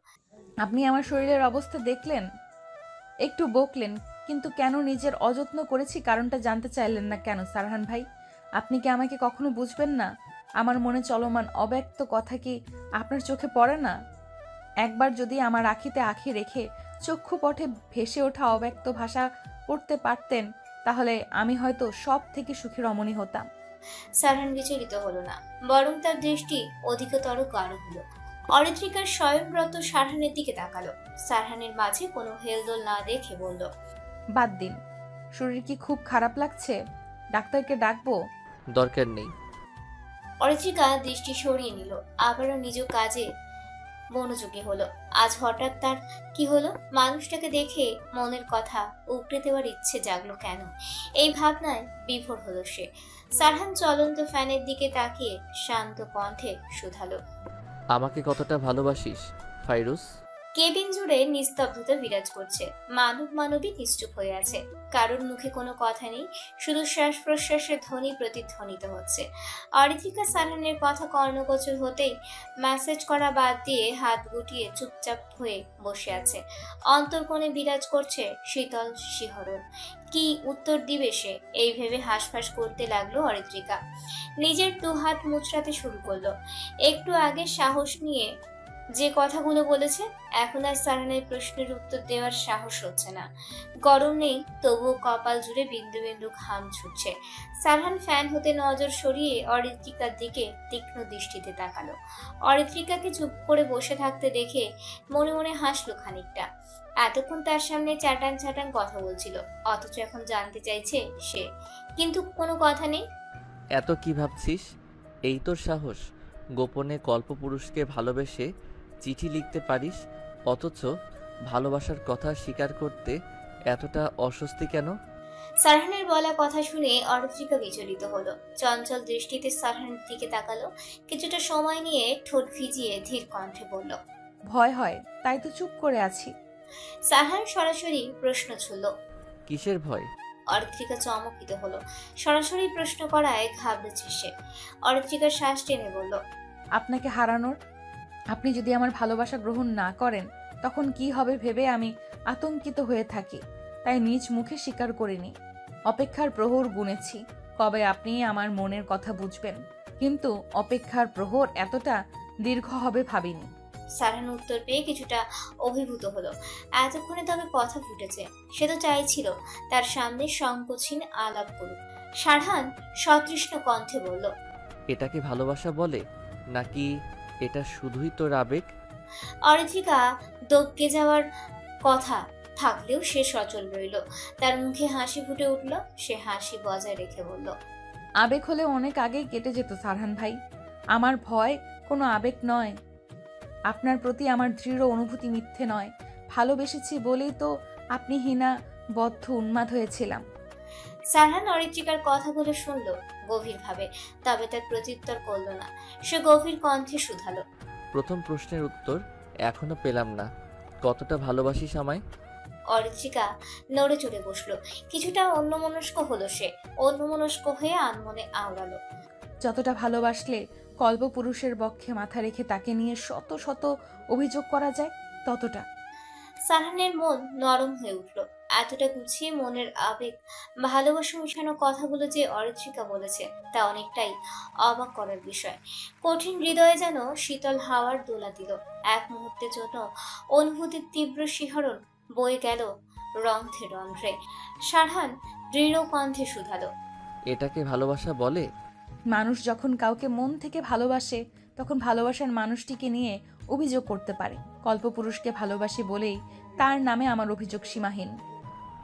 আপনি আমার শরীরের অবস্থা দেখলেন, একটু বকলেন, কিন্তু কেন নিজের অযত্ন করেছি কারণটা জানতে চাইলেন না কেন সারহান ভাই? আপনি কি আমাকে কখনো বুঝবেন না? আমার মনে চলমান অব্যক্ত কথা কি আপনার চোখে পড়ে না? একবার যদি আমার আখিতে আখি রেখে চক্ষুপটে ভেসে ওঠা অব্যক্ত ভাষা পড়তে পারতেন, তাহলে আমি হয়তো সব থেকে সুখী রমণী হতাম। সারহান বিচলিত হলো না, বরং তার দৃষ্টি অধিকতর গাঢ় হলো। অরিত্রিকার স্বয়ংব্রত সারহানের দিকে তাকালো। সারহানের মাঝে কোনো হেলদোল না দেখে বলল, বাদ দিন। শরীর কি খুব খারাপ লাগছে? ডাক্তারকে ডাকবো? দরকার নেই। অরিত্রিকা দৃষ্টি সরিয়ে নিল। আবারও নিজ কাজে মনোযোগী হলো। আজ হঠাৎ তার কি হলো? মানুষটাকে দেখে মনের কথা উগড়ে দেওয়ার ইচ্ছে জাগলো কেন? এই ভাবনায় বিভোর হলো সে। সারহান চলন্ত ফ্যানের দিকে তাকিয়ে শান্ত কণ্ঠে শুধালো, আমাকে কতটা ভালোবাসিস ফাইরুজ? কেবিন জুড়ে নিস্তব্ধতা বিরাজ করছে। মানবী নিশ্চুপ হয়ে আছে। কারোর মুখে কোনো কথা নেই, শুধু শ্বাস প্রশ্বাসের ধ্বনি প্রতিধ্বনিত হচ্ছে। অরিত্রিকা সারহানের কথা কর্ণগোচর হতেই মেসেজ করা বাদ দিয়ে হাত গুটিয়ে চুপচাপ হয়ে বসে আছে। অন্তর্কোণে বিরাজ করছে শীতল শিহরণ। কি উত্তর দিবে সে, এই ভেবে হাঁসফাঁস করতে লাগলো অরিত্রিকা। নিজের দু হাত মুচড়াতে শুরু করলো। একটু আগে সাহস নিয়ে যে কথাগুলো বলেছে, এখন আর সারহানের প্রশ্নের উত্তর দেওয়ার সাহস হচ্ছে না। গরম নেই, তবুও কপাল জুড়ে বিন্দু বিন্দু ঘাম ছুটছে। সারহান ফ্যান হতে নজর সরিয়ে অরিত্রিকার দিকে তীক্ষ্ণ দৃষ্টিতে তাকালো। অরিত্রিকাকে চুপ করে বসে থাকতে দেখে মনে মনে হাসলো খানিকটা। এতক্ষণ তার সামনে চাটান চাটান কথা বলছিল, অথচ এখন জানতে চাইছে সে, কিন্তু কোনো কথা নেই। এত কি ভাবছিস? এই তোর সাহস? গোপনে কল্পপুরুষকে ভালোবেসে চিঠি লিখতে পারিস, অথচ ভালোবাসার কথা স্বীকার করতে এতটা অস্বস্তি কেন? সারহানের বলা কথা শুনে অরিত্রিকা বিচলিত হলো। চঞ্চল দৃষ্টিতে সারহানের দিকে তাকালো। কিছুটা সময় নিয়ে ঠোঁট ভিজিয়ে ধীর কণ্ঠে বলল, ভয় হয়, তাই তো চুপ করে আছি। সারহান সরাসরি প্রশ্ন ছুড়ল, কিসের ভয়? অরিত্রিকা চমকিত হলো। সরাসরি প্রশ্ন করায় ঘাবড়েছে সে। অরিত্রিকা শ্বাস টেনে বলল, আপনাকে হারানোর। আপনি যদি আমার ভালোবাসা গ্রহণ না করেন তখন কি হবে ভেবে আমি আতঙ্কিত হয়ে থাকি, তাই নিজ মুখে স্বীকার করিনি। অপেক্ষার প্রহর গুনেছি, কবে আপনি আমার মনের কথা বুঝবেন, কিন্তু অপেক্ষার প্রহর এতটা দীর্ঘ হবে ভাবিনি। সারহান উত্তর পেয়ে কিছুটা অভিভূত হলো। এতক্ষণে তবে কথা ফুটেছে। সে তো চাইছিল তার সামনে সংকোচহীন আলাপ করুক। সারহান সতৃষ্ণ কণ্ঠে বলল, এটাকে ভালোবাসা বলে, নাকি এটা শুধুই তোর আবেগ? অরিত্রিকা দবকে যাওয়ার কথা থাকলেও সে সচল রইল। তার মুখে হাসি ফুটে উঠল। সে হাসি বজায় রেখে বলল, আবেগ হলে অনেক আগেই কেটে যেত সারহান ভাই। আমার ভয় কোনো আবেগ নয়। আপনার প্রতি আমার দৃঢ় অনুভূতি মিথ্যে নয়। ভালোবেসেছি বলেই তো আপনি হীনা বদ্ধ উন্মাদ হয়েছিলাম। সারহান অরিত্রিকার কথাগুলো শুনল গভীরভাবে, তবে তার প্রত্যুত্তর করল না। সে গভীর কণ্ঠে শুধালো, প্রথম প্রশ্নের উত্তর এখনো পেলাম না। কতটা ভালোবাসিস আমায়? অরিত্রিকা নড়ে চড়ে বসলো। কিছুটা অন্যমনস্ক হলো সে। অন্যমনস্ক হয়ে আনমনে আওড়ালো, যতটা ভালোবাসলে কল্পপুরুষের বক্ষে মাথা রেখে তাকে নিয়ে শত শত অভিযোগ করা যায়, ততটা। সারহানের মন নরম হয়ে উঠল। এতটা গুছিয়ে মনের আবেগ ভালোবাসা মিশানো কথাগুলো যে অরিত্রিকা বলেছে তা অনেকটাই অবাক করার বিষয়। কঠিন হৃদয়ে যেন শীতল হাওয়ার দোলা দিল। এক মুহূর্তের জন্য অনুভূতির তীব্র শিহরণ বয়ে গেল রন্ধ্রে রন্ধ্রে। সারহান দৃঢ় কণ্ঠে শুধালো, এটাকে ভালোবাসা বলে? মানুষ যখন কাউকে মন থেকে ভালোবাসে তখন ভালোবাসার মানুষটিকে নিয়ে অভিযোগ করতে পারে। কল্পপুরুষকে ভালোবাসি বলেই তার নামে আমার অভিযোগ সীমাহীন।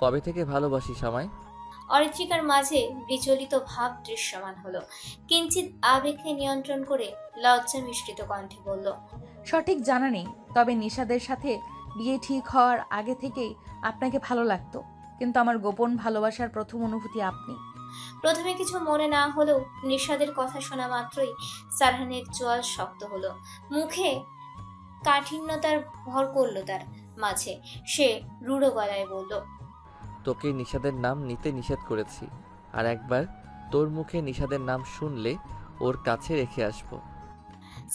কবে থেকে ভালোবাসিস আমায়? অরিত্রিকার মাঝে বিচলিত ভাব দৃশ্যমান হলো। কিঞ্চিত আবেগকে নিয়ন্ত্রণ করে লজ্জা মিশ্রিত কণ্ঠে বলল, সঠিক জানা নেই, তবে নিশাদের সাথে বিয়ে ঠিক হওয়ার আগে থেকেই আপনাকে ভালো লাগতো। কিন্তু আমার গোপন ভালোবাসার প্রথম অনুভূতি আপনি। প্রথমে কিছু মনে না হলেও নিশাদের কথা শোনা মাত্রই সারহানের চোয়াল শক্ত হলো। মুখে কাঠিন্যতার ভর করলো তার মাঝে। সে রূঢ় গলায় বলল, তোকে নিষাদের নাম নিতে নিষেধ করেছি, আর একবার তোর মুখে নিষাদের নাম শুনলে ওর কাছে রেখে আসবো।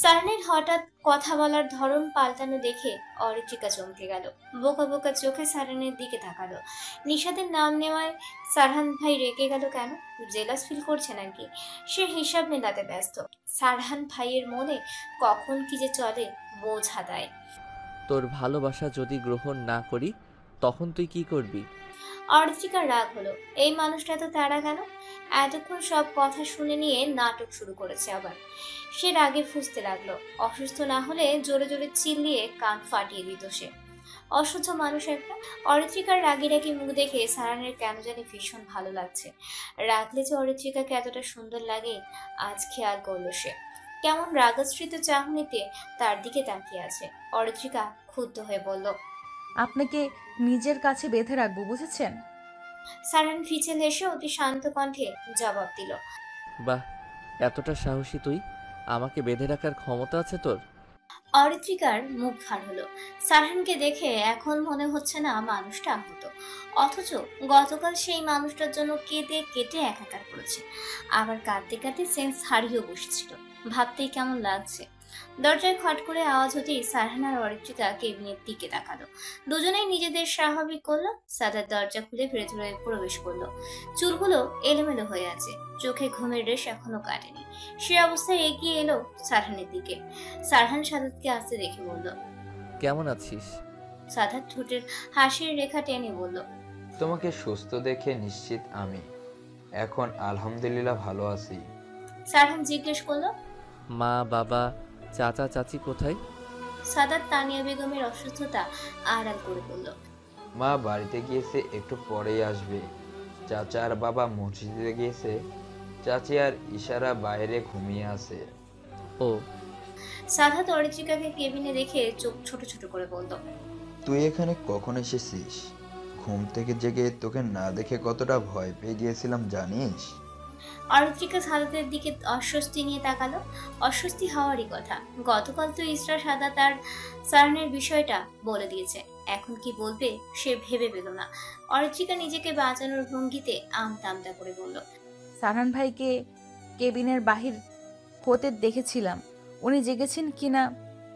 সারহানের হঠাৎ কথা বলার ধরন পাল্টানো দেখে অরিত্রিকা চমকে গেল। বোকা বোকা চোখে সারহানের দিকে তাকালো। নিষাদের নাম নেওয়ায় সারহান ভাই রেগে গেল কেন? জেলাস ফিল করছে নাকি? সে হিসাব মেলাতে ব্যস্ত। সারহান ভাইয়ের মনে কখন কি যে চলে বোঝা দেয়। তোর ভালোবাসা যদি গ্রহণ না করি তখন তুই কি করবি? অরিত্রিকার রাগ হলো। এই মানুষটা তো তারা কেন? এতক্ষণ সব কথা শুনে নিয়ে নাটক শুরু করেছে আবার। সে রাগে ফুঁসতে লাগলো। অসুস্থ না হলে জোরে জোরে চিল্লিয়ে কান ফাটিয়ে দিত সে। অসহ্য মানুষ একটা। অরিত্রিকার রাগি রাগি মুখ দেখে সারহানের কেন জানি ভীষণ ভালো লাগছে। রাগলে যে অরিত্রিকাকে এতটা সুন্দর লাগে আজ খেয়াল করলো সে। কেমন রাগাশ্রিত চাহনিতে তার দিকে তাকিয়ে আছে। অরিত্রিকা ক্ষুব্ধ হয়ে বলল, আপনাকে নিজের কাছে বেঁধে রাখবো, বুঝেছেন? সারহান ফিচেল হেসে অতি শান্ত কণ্ঠে জবাব দিল, বাহ, এতটা সাহসী তুই! আমাকে বেঁধে রাখার ক্ষমতা আছে তোর? অরিত্রিকার মুখ ভার হলো। সারহানকে দেখে এখন মনে হচ্ছে না মানুষটা আহত, অথচ গতকাল সেই মানুষটার জন্য কেঁদে কেটে একাকার করেছে। আবার কাঁদতে কাঁদতে সেন্স হারিয়েও বসেছিল। ভাবতেই কেমন লাগছে। দরজায় খট করে আওয়াজ হতেই সারহান আর অরিত্রিকা কেবিনের দিকে তাকালো। দুজনেই নিজেদের স্বাভাবিক করলো। সাদার দরজা খুলে ভেতরে প্রবেশ করলো। চুলগুলো এলোমেলো হয়ে আছে, চোখে ঘুমের রেশ এখনো কাটেনি। সে অবস্থায় এগিয়ে এলো সারহানের দিকে। সারহান সাদাতকে আসতে দেখে বলল, কেমন আছিস? সাদাত ঠোঁটের হাসির রেখা টেনে বলল, তোমাকে সুস্থ দেখে নিশ্চিত আমি এখন আলহামদুলিল্লাহ ভালো আছি। সারহান জিজ্ঞেস করলো, মা, বাবা, চাচা, চাচি কোথায়? সাদাত তানিয়া বেগমের অসুস্থতা আড়াল করে বলল, মা বাড়িতে গিয়েছে, একটু পরেই আসবে। চাচা আর বাবা মসজিদে গিয়েছে। চাচি আর ইশারা বাইরে ঘুমিয়ে আছে। ও। সাদাত অরিত্রিকাকে কেবিনে দেখে চোখ ছোট ছোট করে বলল, তুই এখানে কখন এসেছিস? ঘুম থেকে জেগে তোকে না দেখে কতটা ভয় পেয়ে গিয়েছিলাম জানিস? অরিত্রিকা সাদাতের দিকে অস্বস্তি নিয়ে তাকালো। অস্বস্তি হওয়ারই কথা। গতকাল তো ইসরা সাদা তার সারহানের বিষয়টা বলে দিয়েছে। এখন কি বলবে সে ভেবে পেল না। অরিত্রিকা নিজেকে বাঁচানোর ভঙ্গিতে আমতা আমতা করে বলল, সারহান ভাইকে কেবিনের বাহির হতে দেখেছিলাম। উনি জেগেছেন কিনা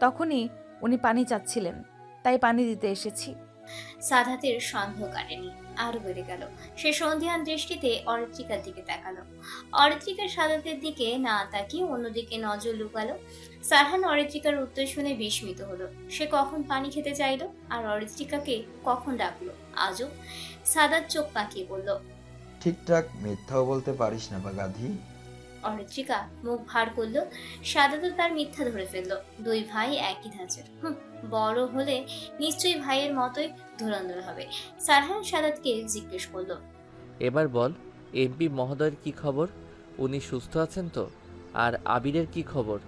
তখনই উনি পানি চাচ্ছিলেন, তাই পানি দিতে এসেছি। সাদাতের সন্দেহ কাটেনি, আরো বেড়ে গেল। সে সন্ধিহান দৃষ্টিতে অরিত্রিকার দিকে তাকালো। অরিত্রিকার সাদাতের দিকে না তাকিয়ে অন্যদিকে নজর লুকালো। সারহান অরিত্রিকার উত্তর শুনে বিস্মিত হলো। সে কখন পানি খেতে চাইলো আর অরিত্রিকাকে কখন ডাকলো আজও? সাদাত চোখ পাকিয়ে বলল, ঠিকঠাক মিথ্যাও বলতে পারিস না বা গাধি। অরিত্রিকা মুখ ভার করলো। সাদা তার মিথ্যা ধরে ফেললো। দুই ভাই একই ধাঁচের। বড় হলে নিশ্চয়ই ভাইয়ের মতোই ধুরন্ধর হবে। সারহান সাদাতকে জিজ্ঞেস করলো, এবার বল, এমপি মহোদয়ের কি খবর? উনি সুস্থ আছেন তো? আর আবিরের কি খবর?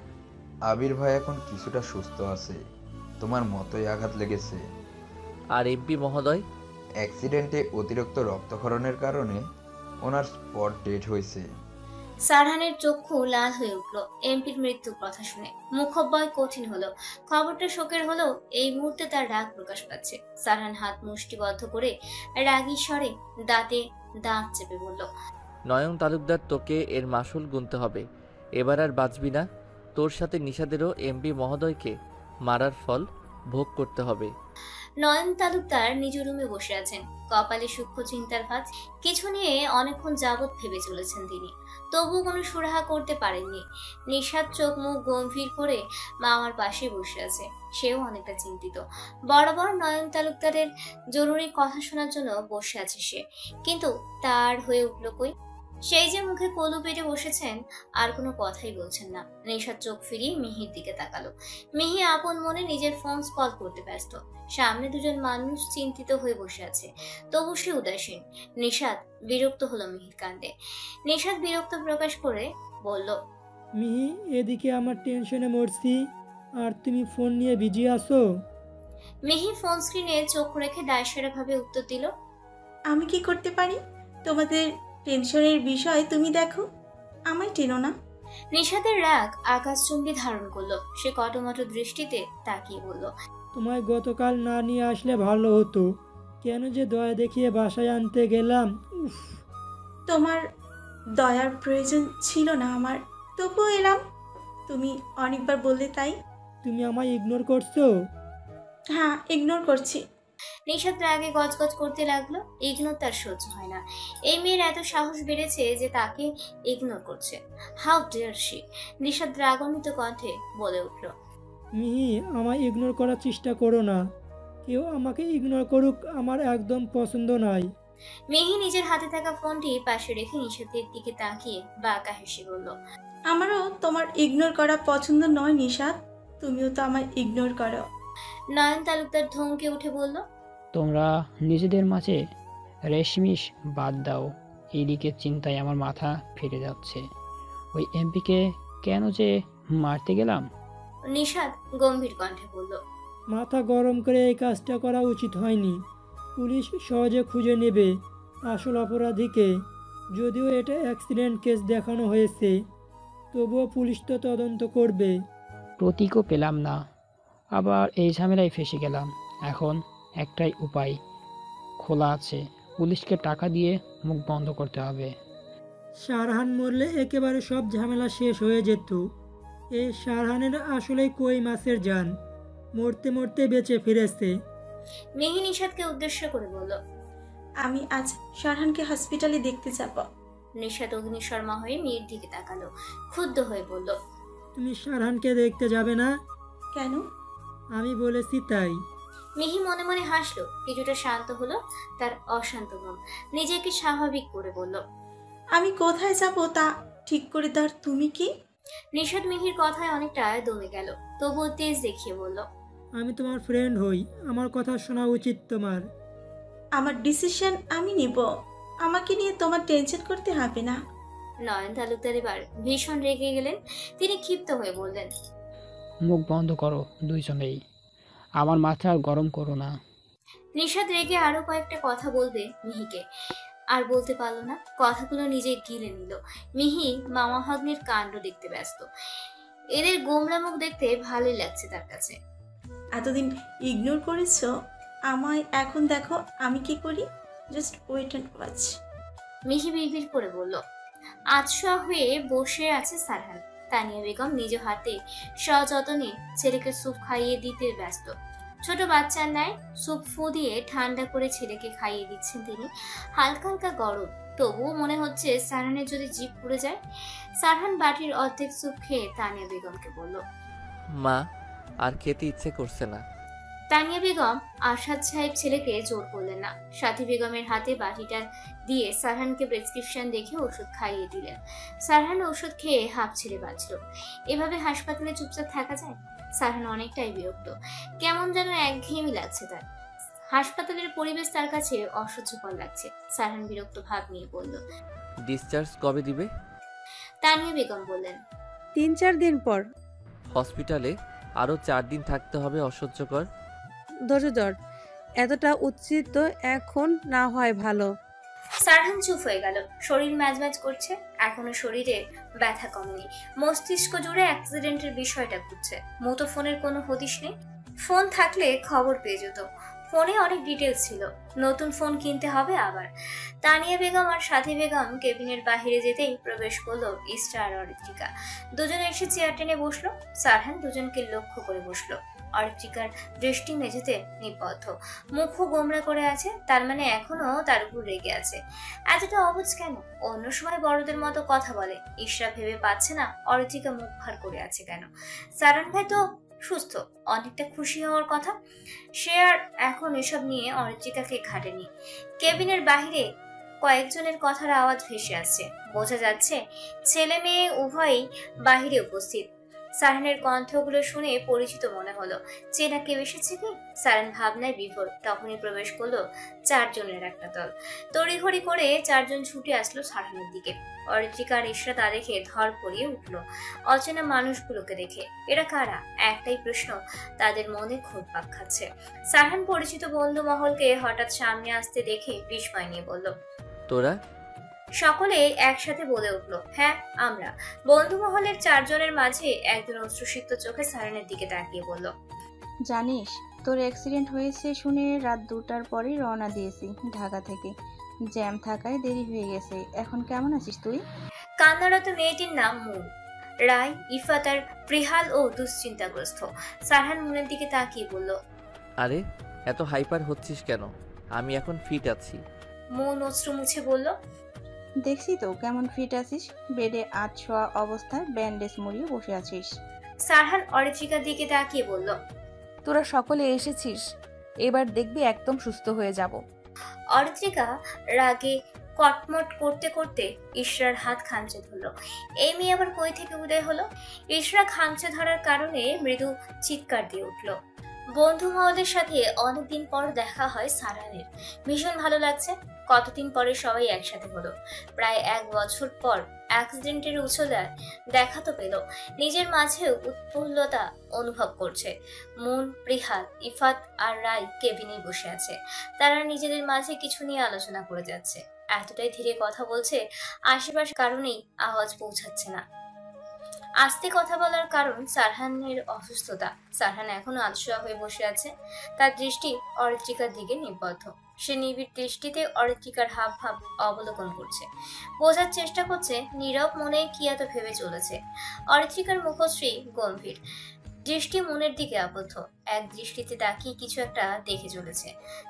আবির ভাই এখন কিছুটা সুস্থ আছে, তোমার মতোই আঘাত লেগেছে। আর এমপি মহোদয়? অ্যাক্সিডেন্টে অতিরিক্ত রক্তক্ষরণের কারণে ওনার স্পট ডেড হয়েছে। সারহানের চক্ষু লাল হয়ে উঠল এমপির মৃত্যুর কথা শুনে। মুখব্বয় কঠিন হলো। খবরটা শোকের হলেও এই মুহূর্তে তার রাগ প্রকাশ পাচ্ছে। সারহান হাত মুষ্টিবদ্ধ করে রাগী স্বরে দাঁতে দাঁত চেপে বলল, নয়ন তালুকদার, তোকে এর মাসুল গুনতে হবে। এবার আর বাঁচবি না। তোর সাথে নিশাদেরও এমপি মহোদয়কে মারার ফল ভোগ করতে হবে। নয়ন তালুকদার নিজ রুমে বসে আছেন। কপালে সূক্ষ্ম চিন্তার ভাঁজ। কিছু নিয়ে অনেকক্ষণ যাবৎ ভেবে চলেছেন তিনি, তবুও কোনো সুরাহা করতে পারেননি। নিশাদ চোখ মুখ গম্ভীর করে মামার পাশে বসে আছে। সেও অনেকটা চিন্তিত। বরাবর নয়ন তালুকদারের জরুরি কথা শোনার জন্য বসে আছে সে, কিন্তু তার হয়ে উঠল কই? সেই যে মুখে কলু পেটে বসেছেন, আর কোনো কথাই বলছেন না। নিশাদ চোখ ফিরিয়ে মিহির দিকে তাকালো। মিহি আপন মনে নিজের ফোন কল করতে ব্যস্ত। সামনে দুজন মানুষ চিন্তিত হয়ে বসে আছে, তবু সে উদাসীন। নিশাদ বিরক্ত হলো মিহির কাণ্ডে। নিশাদ বিরক্ত প্রকাশ করে বলল, মিহি, এদিকে আমার টেনশনে মরছি, আর তুমি ফোন নিয়ে বিজি আছো। মিহি ফোন স্ক্রিনে চোখ রেখে দায়সারা ভাবে উত্তর দিল, আমি কি করতে পারি? তোমাদের টেনশনের বিষয় তুমি দেখো, আমায় টেনো না। নিশাদের রাগ আকাশচুম্বী ধারণ করলো। সে কটমট দৃষ্টিতে তাকিয়ে বলল, তোমায় গতকাল না নিয়ে আসলে ভালো হতো। কেন যে দয়া দেখিয়ে বাসায় আনতে গেলাম। উফ, তোমার দয়ার প্রয়োজন ছিল না আমার, তবুও এলাম। তুমি অনেকবার বললে তাই। তুমি আমায় ইগনোর করছো? হ্যাঁ, ইগনোর করছি। নিশাদ রাগে গজগজ করতে লাগলো। ইগনোর তার সহ্য হয় না। এই মেয়ের এত সাহস বেড়েছে যে তাকে ইগনোর করছে। How dare she! নিশাদ রাগান্বিত কণ্ঠে বলে উঠল, মিহি, আমায় ইগনোর করার চেষ্টা করো না। কেউ আমাকে ইগনোর করুক, আমার একদম পছন্দ নয়। মিহি নিজের হাতে থাকা ফোনটি পাশে রেখে নিশাদের দিকে তাকিয়ে বাঁকা হেসে বলল, আমারও তোমার ইগনোর করা পছন্দ নয় নিশাদ, তুমিও তো আমায় ইগনোর করো। নয়ন তালুকদার ধমকে উঠে বলল, তোমরা নিজেদের মাঝে রেশমিশ বাদ দাও। এইদিকে চিন্তায় আমার মাথা ফেটে যাচ্ছে। ওই এমপিকে কেন যে মারতে গেলাম। নিশাদ গম্ভীর কণ্ঠে বলল, মাথা গরম করে এই কাজটা করা উচিত হয়নি। পুলিশ সহজে খুঁজে নেবে আসল অপরাধীকে। যদিও এটা অ্যাক্সিডেন্ট কেস দেখানো হয়েছে, তবুও পুলিশ তো তদন্ত করবে। প্রতীকও পেলাম না, আবার এই ঝামেলায় ফেসে গেলাম। এখন একটাই উপায় খোলা আছে, পুলিশকে টাকা দিয়ে মুখ বন্ধ করতে হবে। শারহান মরলে একেবারে সব ঝামেলা শেষ হয়ে যেত। এই শারহানের আসলেই কই মাছের জান, মরতে মরতে বেঁচে ফিরেছে। মিহি নিশাদকে উদ্দেশ্য করে বলল, আমি আজ শারহানকে হসপিটালে দেখতে যাব। নিশাদ অগ্নিশর্মা হয়ে মেয়ের দিকে তাকালো, ক্ষুব্ধ হয়ে বলল, তুমি শারহানকে দেখতে যাবে না? কেন? আমি বলেছি তাই। মিহি মনে মনে হাসলো। কিছুটা শান্ত হলো তার অশান্ত মন। নিজেকে স্বাভাবিক করে বলল, আমি কোথায় যাব তা ঠিক করে দাও তুমি কি? নিশাদ মিহির কথায় অনেকটা দমে গেল, তবুও তেজ দেখিয়ে বলল, আমি তোমার ফ্রেন্ড হই, আমার কথা শোনা উচিত তোমার। আমার ডিসিশন আমি নিব, আমাকে নিয়ে তোমার টেনশন করতে হবে না। নয়ন তালুকদার এবার ভীষণ রেগে গেলেন। তিনি ক্ষিপ্ত হয়ে বললেন, মুখ বন্ধ করো দুইজনেই, আমার মাথা গরম করো না। নিশাদ রেগে আরো কয়েকটা কথা বলবে মিহিকে, আর বলতে পারলো না। কথাগুলো নিজে গিলে নিল। মিহি মামা ভাগ্নের কাণ্ড দেখতে ব্যস্ত। এদের গোমরা মুখ দেখতে ভালোই লাগছে তার কাছে। এতদিন ইগনোর করেছো আমায়, এখন দেখো আমি কি করি। Just wait and watch. মিহি বিড়বিড় করে বলল। আতশোয়া হয়ে বসে আছে সারহান। তানিয়া বেগম নিজ হাতে সযত্নে ছেলেকে স্যুপ খাইয়ে দিতে ব্যস্ত। ছোট বাচ্চার ন্যায় স্যুপ ফু দিয়ে ঠান্ডা করে ছেলেকে খাইয়ে দিচ্ছেন তিনি। হালকা হালকা গরম, তবুও মনে হচ্ছে সারহানের যদি জিভ পুড়ে যায়। সারহান বাটির অর্ধেক স্যুপ খেয়ে তানিয়া বেগমকে বলল, মা, আর খেতে ইচ্ছে করছে না। তানিয়া বেগম আরশাদ সাহেব ছেলেকে জোর করলেন না। সাথী বেগমের হাতে বাটিটা দিয়ে সারহানকে প্রেসক্রিপশন দেখে ওষুধ খাইয়ে দিলেন। সারহান ওষুধ খেয়ে হাঁপ ছেড়ে বাঁচল। এভাবে হাসপাতালে চুপচাপ থাকা যায়? সারহান অনেকটাই বিরক্ত, কেমন যেন একঘেয়েমি লাগছে তার। হাসপাতালের পরিবেশ তার কাছে অসহ্যকর লাগছে। সারহান বিরক্ত ভাব নিয়ে বলল, ডিসচার্জ কবে দিবে? তানিয়া বেগম বললেন, 3-4 দিন পর। হসপিটালে আরো 4 দিন থাকতে হবে? অসহ্যকর। ধৈর্য ধর, এতটা উচ্চিত এখন না হয় ভালো। সারহান চুপ হয়ে গেল। শরীর ম্যাজম্যাজ করছে, এখনো শরীরে ব্যথা কমেনি। মস্তিষ্ক জুড়ে অ্যাক্সিডেন্টের বিষয়টা ঘুরছে। মুঠোফোনের কোনো হদিশ নেই। ফোন থাকলে খবর পেয়ে যেত। ফোনে অনেক ডিটেলস ছিল। নতুন ফোন কিনতে হবে আবার। তানিয়া বেগম আর সাথী বেগম কেবিনের বাহিরে যেতেই প্রবেশ করলো ইস্রা আর অরিত্রিকা। দুজনে এসে চেয়ার টেনে বসলো। সারহান দুজনকে লক্ষ্য করে বসলো। অরিত্রিকার দৃষ্টি মেঝেতে নিবদ্ধ, মুখও গোমরা করে আছে। তার মানে এখনো তার উপর রেগে আছে। এতটা অবুঝ কেন? অন্য সময় বড়দের মতো কথা বলে। ইশরা ভেবে পাচ্ছে না অরিত্রিকা মুখ ভার করে আছে কেন। সারহান ভাই তো সুস্থ, অনেকটা খুশি হওয়ার কথা। সে আর এখন এসব নিয়ে অরিত্রিকাকে ঘাটেনি। কেবিনের বাহিরে কয়েকজনের কথার আওয়াজ ভেসে আসছে। বোঝা যাচ্ছে ছেলে মেয়ে উভয়ই বাহিরে উপস্থিত। সারহানের কণ্ঠগুলো শুনে পরিচিত মনে হলো। চেনা কেউ এসেছে কি? সারহান ভাবনায় বিভোর। তখনই প্রবেশ করলো 4 জনের একটা দল। তড়িঘড়ি করে 4 জন ছুটে আসলো সারহানের দিকে। অরিত্রিকা আর ইশরা তা দেখে ধর পড়িয়ে উঠলো। অচেনা মানুষগুলোকে দেখে এরা কারা? একটাই প্রশ্ন তাদের মনে ঘুরপাক খাচ্ছে। সারহান পরিচিত বন্ধু মহলকে হঠাৎ সামনে আসতে দেখে বিস্ময় নিয়ে বলল, তোরা? সকলে একসাথে বলে উঠলো, হ্যাঁ আমরা। বন্ধু মহলের 4 জনের মাঝে একজন অশ্রুসিক্ত চোখে সারহানের দিকে তাকিয়ে বলল, জানিস তোর অ্যাক্সিডেন্ট হয়েছে শুনে রাত 2টার পরেই রওনা দিয়েছি ঢাকা থেকে। জ্যাম থাকায় দেরি হয়ে গেছে। এখন কেমন আছিস তুই? কান্নারত মেয়েটির নাম মুন। রায়, ইফাত আর প্রিহাল ও দুশ্চিন্তাগ্রস্ত। সারহান মুনের দিকে তাকিয়ে বলল, আরে এত হাইপার হচ্ছিস কেন? আমি এখন ফিট আছি। মুন অশ্রু মুছে বলল, দেখছি তো কেমন ফিট আছিস। বেডে আধশোয়া অবস্থায় ব্যান্ডেজ মুড়িয়ে বসে আছিস। সারহান অরিত্রিকার দিকে তাকিয়ে বলল, তোরা সকলে এসেছিস, এবার দেখবি একদম সুস্থ হয়ে যাব। অরিত্রিকা রাগে কটমট করতে করতে ইশরার হাত খামচে ধরল। এই মেয়ে আবার কই থেকে উদয় হলো? ইশরা খামচে ধরার কারণে মৃদু চিৎকার দিয়ে উঠল। বন্ধু মহলের সাথে অনেকদিন পর দেখা হয় সারহানের। ভীষণ ভালো লাগছে। কতদিন পরে সবাই একসাথে হলো। প্রায় 1 বছর পর অ্যাক্সিডেন্টের উছলায় দেখা তো পেল। নিজের মাঝে উৎফুল্লতা অনুভব করছে। মুন, প্রিহাল, ইফাত আর রায় কেবিনে বসে আছে। তারা নিজেদের মাঝে কিছু নিয়ে আলোচনা করে যাচ্ছে। এতটাই ধীরে কথা বলছে, আশেপাশের কারণেই আওয়াজ পৌঁছাচ্ছে না। আস্তে কথা বলার কারণ সারহানের অসুস্থতা। সারহান এখনো আলসুয়া হয়ে বসে আছে। তার দৃষ্টি অরিত্রিকার দিকে নিবদ্ধ। সে নিবিড় দৃষ্টিতে অরিত্রিকার হাব ভাব অবলোকন করছে। বোঝার চেষ্টা করছে নীরব মনে কি এত ভেবে চলেছে। অরিত্রিকার মুখশ্রী গম্ভীর, দৃষ্টি মনের দিকে আবদ্ধ। এক দৃষ্টিতে তাকিয়ে কিছু একটা দেখে চলেছে।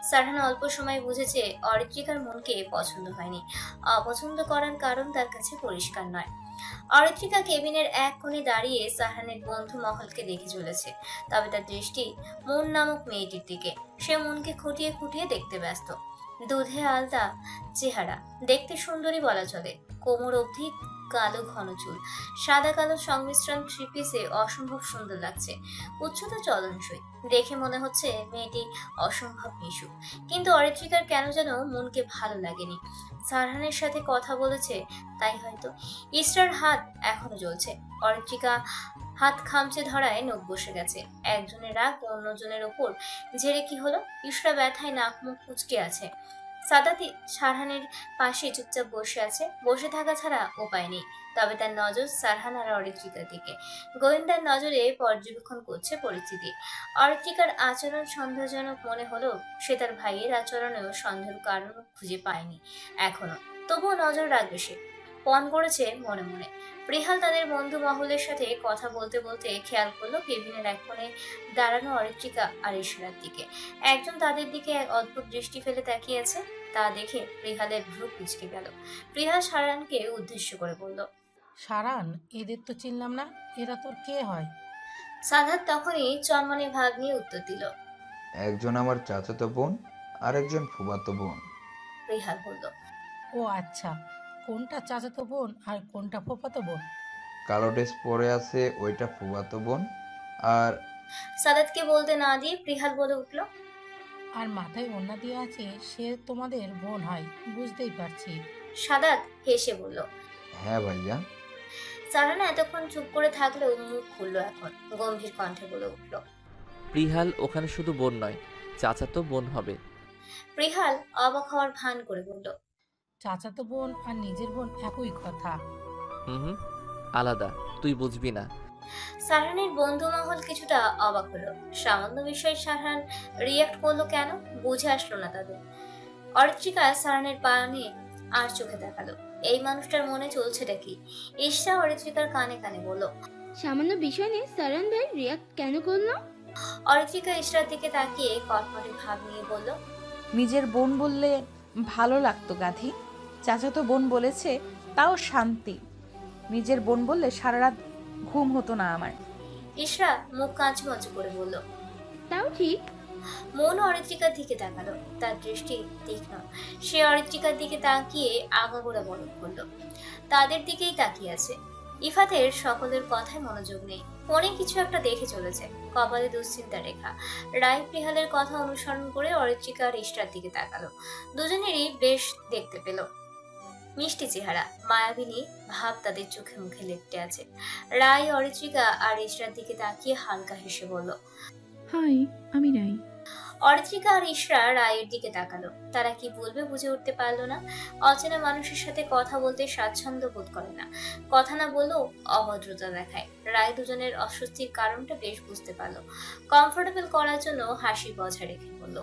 সারহান অল্প সময় বুঝেছে অরিত্রিকার মনকে পছন্দ হয়নি। অপছন্দ করার কারণ তার কাছে পরিষ্কার নয়। অরিত্রিকা কেবিনের এক কোণে দাঁড়িয়ে সারহানের বন্ধু মহলকে দেখে চলেছে। তবে তার দৃষ্টি মুন নামক মেয়েটির দিকে। সে মুনকে খুঁটিয়ে খুঁটিয়ে দেখতে ব্যস্ত। দুধে আলতা চেহারা, দেখতে সুন্দরী বলা চলে। কোমর অবধি কালো ঘন চুল, সাদা কালো সংমিশ্রণ 3 পিসে অসম্ভব সুন্দর লাগছে। উচ্চতা চলনসই, দেখে মনে হচ্ছে মেয়েটি অসম্ভব মিশুক। কিন্তু অরিত্রিকার কেন যেন মনকে ভালো লাগেনি। সারহানের সাথে কথা বলেছে তাই হয়তো। ইসরার হাত এখনো জ্বলছে। অরিত্রিকা হাত খামচে ধরায় নখ বসে গেছে। একজনের রাগ অন্যজনের ওপর ঝেড়ে কি হলো? ইসরা ব্যথায় নাক মুখ কুচকে আছে। সাদাতি সারহানের পাশে চুপচাপ বসে আছে। বসে থাকা ছাড়া উপায় নেই। তবে তার নজর সারহান আর অরিত্রিকার দিকে। গোয়েন্দার নজরে পর্যবেক্ষণ করছে পরিস্থিতি। অরিত্রিকার আচরণ সন্দেহজনক মনে হলেও সে তার ভাইয়ের আচরণেও সন্দেহের কারণ খুঁজে পায়নি এখনো। তবুও নজর রাখবে সে। পণ করেছে মনে মনে। প্রিহাল তাদের বন্ধু মহলের সাথে কথা বলতে বলতে খেয়াল করলো কেবিনের এক কোণে দাঁড়ানো অরিত্রিকা আর ইশরার দিকে। একজন তাদের দিকে এক অদ্ভুত দৃষ্টি ফেলে তাকিয়ে আছে। তা দেখে প্রিহালের ভ্রু কুঁচকে গেল। প্রিহাল সারানকে উদ্দেশ্য করে বলল, সারান, এদের তো চিনলাম না, এরা তোর কে হয়? সাদাত তখনই চনমনে ভাব নিয়ে উত্তর দিল, একজন আমার চাচাতো বোন আর একজন ফুফাতো বোন। প্রিহাল বলল। ও আচ্ছা, কোনটা চাচাতো বোন আর কোনটা ফুফাতো বোন? কালো ড্রেস পরে আছে ওইটা ফুফাতো বোন, আর সাদাতকে বলতে না দিয়ে প্রিহাল বলে উঠল, আর মাথায় ওড়না দিয়ে আছে সে তোমাদের বোন হয়, বুঝতেই পারছি। সাদাত হেসে বলল, হ্যাঁ ভাইয়া। সারানা এতক্ষণ চুপ করে থাকলেও মুখ খুললো, এখন গম্ভীর কণ্ঠে বলে উঠল, প্রিহাল ওখানে শুধু বোন নয়, চাচাতো বোন হবে। প্রিহাল অবাক হওয়ার ভান করে বলল, চাচাতো বোন আর নিজের বোন একই কথা। হুম, আলাদা, তুই বুঝবি না। সারহানের বন্ধু মহল কিছুটা অবাক হলো। সামান্য বিষয়ে সারহান রিয়াক্ট করলো কেন বুঝে আসলো না তাদের। অরিত্রিকা সারহানের পানে আর চোখে দেখালো, এই মানুষটার মনে চলছেটা কি। ঈশা অরিত্রিকার কানে কানে বলল, সামান্য বিষয় নিয়ে সারান ভাই রিয়াক্ট কেন করলো? অরিত্রিকা ঈশার দিকে তাকিয়ে কটমটে ভাব নিয়ে বলল, নিজের বোন বললে ভালো লাগতো গাধি, চাচাতো বোন বলেছে তাও শান্তি, নিজের বোন বললে সারা রাত ঘুম হতো না আমার। ঈশা মুখ কাঁচুমাচু করে বলল, তাও ঠিক। মন অরিত্রিকার দিকে তাকালো, তার দৃষ্টি তীক্ষ্ণ। সে অরিত্রিকার দিকে তাকিয়ে আগাগোড়া বরফ করলো, তাদের দিকেই তাকিয়ে আছে। ইফাতের সকলের কথায় মনোযোগ নেই, ফোনে কিছু একটা দেখে চলেছে, কপালে দুশ্চিন্তা রেখা। রায় প্রিহালের কথা অনুসরণ করে অরিত্রিকা আর ইশরার দিকে তাকালো। দুজনেরই বেশ দেখতে পেল, মিষ্টি চেহারা, মায়াবিনী ভাব তাদের চোখে মুখে লেপটে আছে। রায় অরিত্রিকা আর ইশরার দিকে তাকিয়ে হালকা হেসে বলল, হাই, আমি রাই। অরিত্রিকা আর ইশরা রায়ের দিকে তাকালো, তারা কি বলবে বুঝে উঠতে পারলো না। অচেনা মানুষের সাথে কথা বলতে স্বাচ্ছন্দ্য বোধ করে না, কথা না বলেও অভদ্রতা দেখায়। রায় দুজনের অস্বস্তির কারণটা বেশ বুঝতে পারলো, কমফোর্টেবল করার জন্য হাসি বজায় রেখে বলল,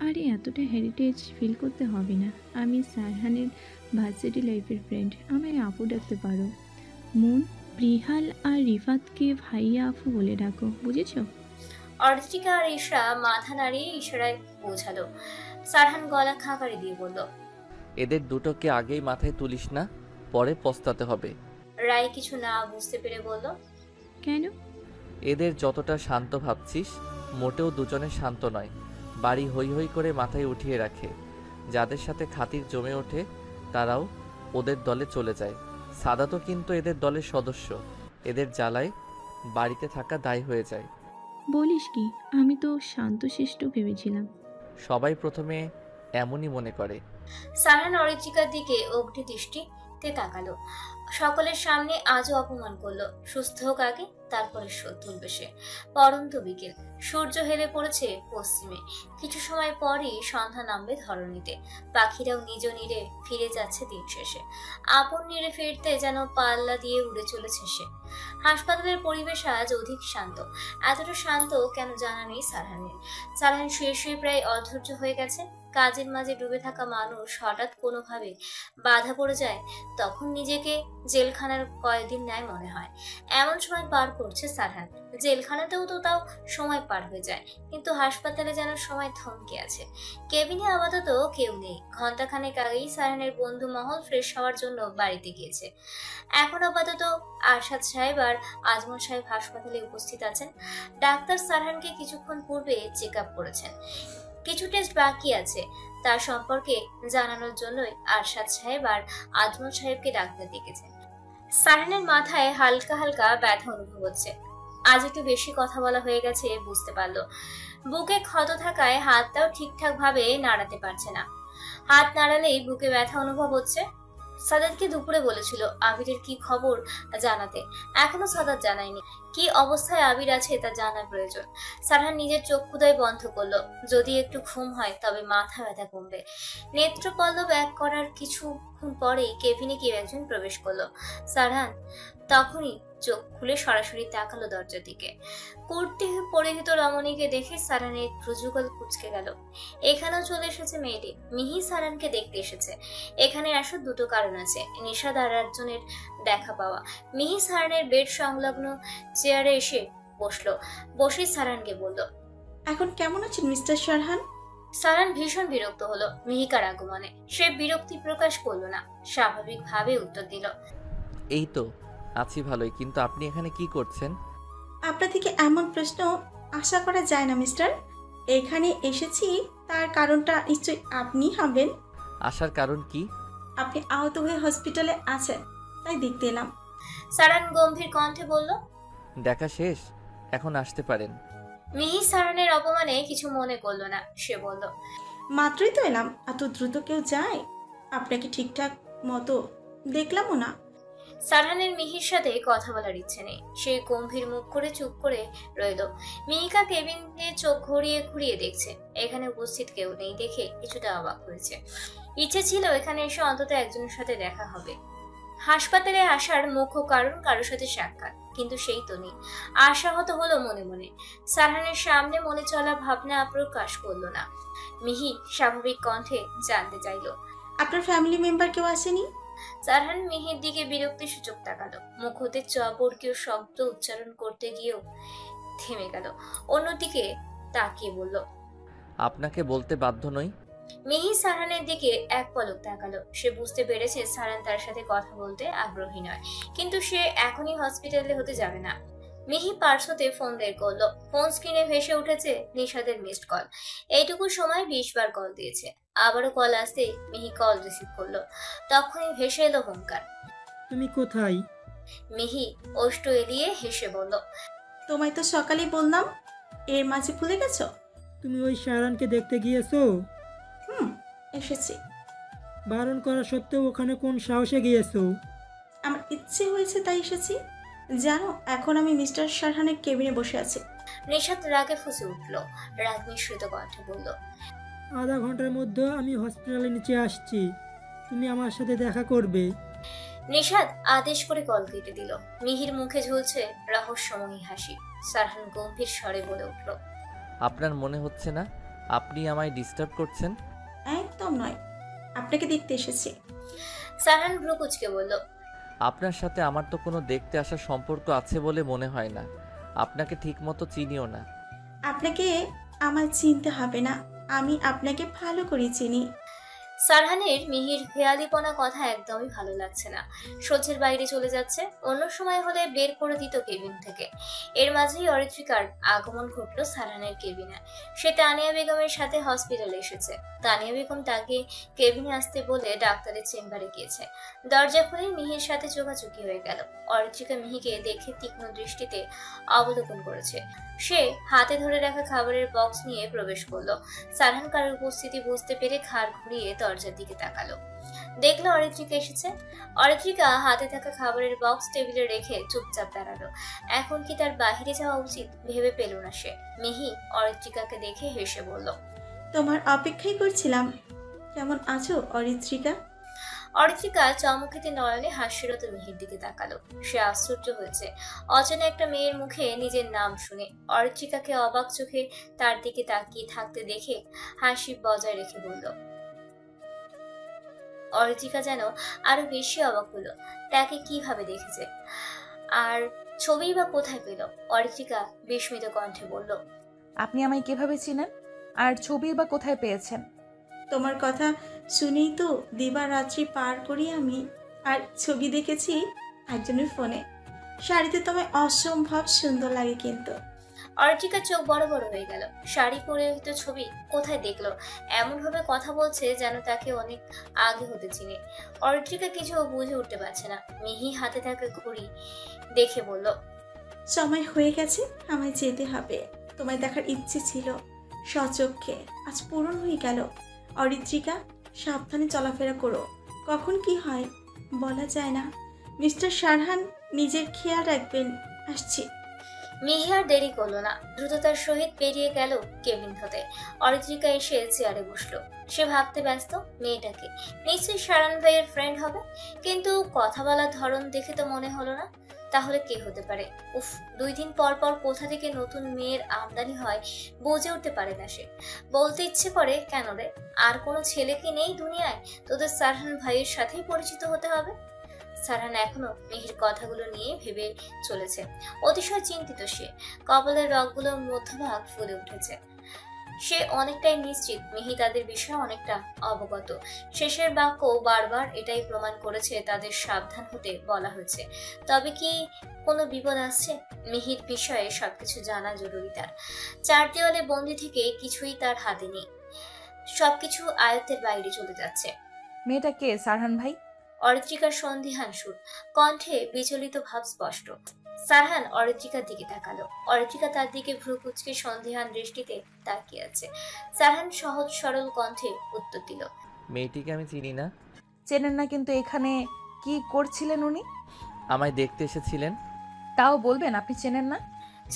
আরে এতটা হেরিটেজ ফিল করতে হবে না, আমি সারহানের ভার্সিটি লাইফের ফ্রেন্ড, আমায় আপু ডাকতে পারো। মন, প্রিহাল আর রিফাতকে ভাইয়া আপু বলে ডাকো, বুঝেছো? অরিত্রিকা আর ইশরা মাথা নাড়িয়ে ইশারায় বোঝালো। সারহান গলা খাকারি দিয়ে বলল, এদের দুটোকে আগেই মাথায় তুলিস না, পরে পস্তাতে হবে। রায় কিছু না বুঝতে পেরে বলল, কেন? এদের যতটা শান্ত ভাবছিস মোটেও দুজনে শান্ত নয়, বাড়ি হই হই করে মাথায় উঠিয়ে রাখে। যাদের সাথে খাতির জমে ওঠে তারাও ওদের দলে চলে যায়। সাদা তো কিন্তু এদের দলের সদস্য, এদের জ্বালায় বাড়িতে থাকা দায় হয়ে যায়। বলিস কি, আমি তো শান্তশিষ্ট ভেবেছিলাম। সবাই প্রথমে এমনই মনে করে। সারহান অরিত্রিকার দিকে অগ্নি দৃষ্টিতে তাকালো, সকলের সামনে আজও অপমান করলো। সুস্থ হোক আগে, তারপরে শোধ তুলবে সে। পরন্ত বিকেল, সূর্য হেলে পড়েছে পশ্চিমে। কিছু সময় পরই সন্ধ্যা নামবে ধরণীতে। পাখিরাও নিজ নীড়ে ফিরে যাচ্ছে দিন শেষে। আপন নীড়ে ফিরতে যেন পাল্লা দিয়ে উড়ে চলেছে সে। হাসপাতালের পরিবেশ আজ অধিক শান্ত। এতটা শান্ত কেন জানা নেই সারহানের। সারহান শুয়ে শুয়ে প্রায় অধৈর্য হয়ে গেছে। কাজের মাঝে ডুবে থাকা মানুষ হঠাৎ কোনোভাবে বাধা পড়ে যায়, তখন নিজেকে জেলখানার কয়েকদিন ন্যায় মনে হয়। এমন সময় পার করছে সারহান। জেলখানাতেও তো তাও সময় পার হয়ে যায়, কিন্তু হাসপাতালে যেন সময় থমকে আছে। কেবিনে আপাতত কেউ নেই। ঘন্টাখানেক আগেই সারহানের বন্ধু মহল ফ্রেশ হওয়ার জন্য বাড়িতে গিয়েছে। এখন আপাতত আরশাদ সাহেব আর আজমল সাহেব হাসপাতালে উপস্থিত আছেন। ডাক্তার সারহানকে কিছুক্ষণ পূর্বে চেক আপ করেছেন। কিছু টেস্ট বাকি আছে, তার সম্পর্কে জানানোর জন্যই আরশাদ সাহেব আর আজমল সাহেবকে ডাক্তার ডেকেছেন। সারহানের মাথায় হালকা হালকা ব্যথা অনুভব হচ্ছে। আজ একটু বেশি কথা বলা হয়ে গেছে বুঝতে পারলো। বুকে ক্ষত থাকায় হাতটাও ঠিকঠাক ভাবে নাড়াতে পারছে না। হাত নাড়ালেই বুকে ব্যথা অনুভব হচ্ছে। সাদাতকে দুপুরে বলেছিল আবিরের কি খবর জানাতে, এখনো সাদাত জানায়নি। কি অবস্থায় আবির আছে তা জানার প্রয়োজন। সারহান নিজের চক্ষুদয় বন্ধ করলো। যদি একটু ঘুম হয় তবে মাথা ব্যথা কমবে। নেত্রপল্লব এক করার কিছুক্ষণ পরেই কেবিনে কেউ একজন প্রবেশ করলো। সারহান তখনই চোখ খুলে সরাসরি তাকালো দরজার দিকে। কুর্তি পরিহিত রমণীকে দেখে সারহানের ভ্রুযুগল কুঁচকে গেল। এখানেও চলে এসেছে মেয়েটি। মিহি সারহানকে দেখতে এসেছে। এখানে আসার দুটো কারণ আছে। নিশাদ আর একজনের দেখা পাওয়া। মিহি সারহানের বেড সংলগ্ন চেয়ারে এসে বসলো। বসে সারহানকে বলল, এখন কেমন আছেন মিস্টার সারহান? সারহান ভীষণ বিরক্ত হলো মিহিকার আগমনে। সে বিরক্তি প্রকাশ করলো না, স্বাভাবিকভাবে উত্তর দিল, এই তো আছি ভালোই, কিন্তু আপনি এখানে কি করছেন? আপনার থেকে এমন প্রশ্ন আশা করা যায় না মিস্টার। এখানে এসেছি তার কারণটা নিশ্চয়ই আপনি হবেন। আসার কারণ কি? আপনি আহত হয়ে হসপিটালে আছেন, তাই দেখতে এলাম। সারান গম্ভীর কণ্ঠে বলল। দেখা শেষ, এখন আসতে পারেন। মিহি সারানের অপমানে কিছু মনে করলো না, সে বলল, মাত্রই তো এলাম, এত দ্রুত কেউ যায়? আপনাকে ঠিকঠাক মতো দেখলামও না। সারহানের মিহির সাথে কথা বলার ইচ্ছে নেই, সে গম্ভীর মুখ করে চুপ করে রইল। মিহিকা কেবিনে চোখ ঘুরিয়ে ঘুরিয়ে দেখছে, এখানে উপস্থিত কেউ নেই দেখে কিছুটা অবাক হয়েছে। ইচ্ছে ছিল এখানে এসে অন্তত একজনের সাথে দেখা হবে। হাসপাতালে আসার মুখ্য কারণ কারোর সাথে সাক্ষাৎ, কিন্তু সেই তো নেই। আশাহত হলো মনে মনে। সারহানের সামনে মনে চলা ভাবনা প্রকাশ করলো না। মিহি স্বাভাবিক কণ্ঠে জানতে চাইল, আপনার ফ্যামিলি মেম্বার কেউ আসেনি? সারহান মিহির দিকে বিরক্তি সূচক তাকালো, মুখ হতে চবর্গীয় শব্দ উচ্চারণ করতে গিয়েও থেমে গেল। অন্যদিকে তাকিয়ে বলল, আপনাকে বলতে বাধ্য নই। মিহি সারহানের দিকে এক পলক তাকালো। সে বুঝতে পেরেছে সারহান তার সাথে কথা বলতে আগ্রহী নয়, কিন্তু সে এখনই হসপিটালে হতে যাবে না। মিহি পার্স হতে ফোন বের করলো। ফোন স্ক্রিনে ভেসে উঠেছে নিশাদের মিসড কল। এইটুকু সময় 20 বার কল দিয়েছে। আবারও কল আসতেই মিহি কল রিসিভ করলো। তখনই ভেসে এলো হুঙ্কার, তুমি কোথায়? মিহি ওষ্ঠ এলিয়ে হেসে বলল, তোমায় তো সকালেই বললাম, এর মাঝে ভুলে গেছো? তুমি ওই শাহরানকে দেখতে গিয়েছো? এসেছি। বারণ করা সত্ত্বেও ওখানে কোন সাহসে গিয়েছো? আমার ইচ্ছে হয়েছে তাই এসেছি। জানো, এখন আমি মিস্টার শাহরানের কেবিনে বসে আছি। নিশাদ রাগে ফুঁসে উঠল, রাগ মিশ্রিত কণ্ঠে বলল, আধা ঘন্টার মধ্যে আমি হসপিটালে নিচে আসছি, তুমি আমার সাথে দেখা করবে। নিশাদ আদেশ করে কল কেটে দিল। মিহির মুখে ঝুলছে রহস্যময়ী হাসি। সারহান গম্ভীর স্বরে বলে উঠল, আপনার মনে হচ্ছে না আপনি আমায় ডিস্টার্ব করছেন? একদম নয়, আপনাকে দেখতে এসেছি। সারহান ভ্রু কুঁচকে বলল, আপনার সাথে আমার তো কোনো দেখতে আসার সম্পর্ক আছে বলে মনে হয় না। আপনাকে ঠিক মতো চিনিও না। আপনাকে আমার চিনতে হবে না, আমি আপনাকে ভালো করে চিনি। সারহানের মিহির হেয়ালিপনা কথা একদমই ভালো লাগছে না। সহ্যের বাইরে চলে যাচ্ছে। অন্য সময় হলে বের করে দিত কেবিন থেকে। এর মাঝেই অরিত্রিকার আগমন ঘটল সারহানের কেবিনে। সে তানিয়া বেগমের সাথে হসপিটালে এসেছে। তানিয়া বেগম তাকে কেবিনে আসতে বলে ডাক্তারের চেম্বারে গিয়েছে। দরজা খুলে মিহির সাথে চোখাচোখি হয়ে গেল। অরিত্রিকা মিহিকে দেখে তীক্ষ্ণ দৃষ্টিতে অবলোকন করেছে। সে হাতে ধরে রাখা খাবারের বক্স নিয়ে প্রবেশ করলো। সারহান কারোর উপস্থিতি বুঝতে পেরে ঘাড় ঘুরিয়ে দরজার দিকে তাকালো। দেখলো অরিত্রিকা এসেছে। অরিত্রিকা হাতে থাকা খাবারের বক্স টেবিলে রেখে চুপচাপ দাঁড়ালো। এখন কি তার বাহিরে যাওয়া উচিত ভেবে পেল না সে। মিহি অরিত্রিকাকে দেখে হেসে বলল, তোমার অপেক্ষাই করছিলাম। কেমন আছো অরিত্রিকা? অরিত্রিকা চমকিতে নয়নে হাস্যরত মিহির দিকে তাকালো। সে আশ্চর্য হয়েছে অচেনা একটা মেয়ের মুখে নিজের নাম শুনে। অরিত্রিকাকে অবাক চোখে তার দিকে তাকিয়ে থাকতে দেখে হাসি বজায় রেখে বলল। অরিত্রিকা যেন আরো বেশি অবাক হলো। তাকে কিভাবে দেখেছে আর ছবি বা কোথায় পেল? অরিত্রিকা বিস্মিত কণ্ঠে বলল, আপনি আমায় কিভাবে চিনেন আর ছবি বা কোথায় পেয়েছেন? তোমার কথা শুনেই তো দিবারাত্রি পার করি আমি। আর ছবি দেখেছি একজনের ফোনে। শাড়িতে তোমায় অসম্ভব সুন্দর লাগে কিন্তু। অরিত্রিকার চোখ বড় বড় হয়ে গেল। শাড়ি পরিহিত ছবি কোথায় দেখলো? এমন ভাবে কথা বলছে যেন তাকে অনেক আগে হতে চিনে। অরিত্রিকা কিছু বুঝে উঠতে পারছে না। মিহি হাতে থাকা ঘড়ি দেখে বলল, সময় হয়ে গেছে, আমায় যেতে হবে। তোমায় দেখার ইচ্ছে ছিল সচক্ষে, আজ পূরণ হয়ে গেল। অরিত্রিকা, সাবধানে চলাফেরা করো, কখন কি হয় বলা যায় না। মিস্টার শারহান, নিজের খেয়াল রাখবেন। আসছি। মিহি আর দেরি করলো না, দ্রুততার সহিত পেরিয়ে গেল কেবিন হতে। অরিত্রিকা এসে চেয়ারে বসলো। সে ভাবতে ব্যস্ত, মেয়েটাকে নিশ্চয়ই শারহান ভাইয়ের ফ্রেন্ড হবে, কিন্তু কথা বলার ধরন দেখে তো মনে হলো না। তাহলে কে হতে পারে? উফ, 2 দিন পর পর কোথা থেকে নতুন মেয়ের আমদানি হয় বুঝে উঠতে পারে না সে। বলতে ইচ্ছে করে, কেন রে, আর কোনো ছেলে কি নেই দুনিয়ায়? তোদের সারহান ভাইয়ের সাথেই পরিচিত হতে হবে? সারহান এখনো মিহির কথাগুলো নিয়ে ভেবে চলেছে। অতিশয় চিন্তিত সে। কপালের রগগুলোর মধ্যভাগ ফুলে উঠেছে। সে অনেকটাই নিশ্চিত মিহি তাদের বিষয়ে অনেকটা অবগত। শেষের বাক্য বারবার এটাই প্রমাণ করেছে তাদের সাবধান হতে বলা হয়েছে। তবে কি কোনো বিপদ আসছে? মিহির বিষয়ে সবকিছু জানা জরুরি তার। চার দেওয়ালে বন্দি থেকে কিছুই তার হাতে নেই, সবকিছু আয়ত্তের বাইরে চলে যাচ্ছে। মেয়েটা কে সারহান ভাই? অরিত্রিকার সন্দিহান সুর, কণ্ঠে বিচলিত ভাব স্পষ্ট। সারহান অরিত্রিকার দিকে তাকালো। অরিত্রিকা তার দিকে ভ্রু কুঁচকে সন্দিহান দৃষ্টিতে তাকিয়ে আছে। সারহান সহজ সরল কণ্ঠে উত্তর দিল, মেয়েটিকে আমি চিনি না। চেনেন না, কিন্তু এখানে কি করছিলেন উনি? আমায় দেখতে এসেছিলেন। তাও বলবেন আপনি চেনেন না?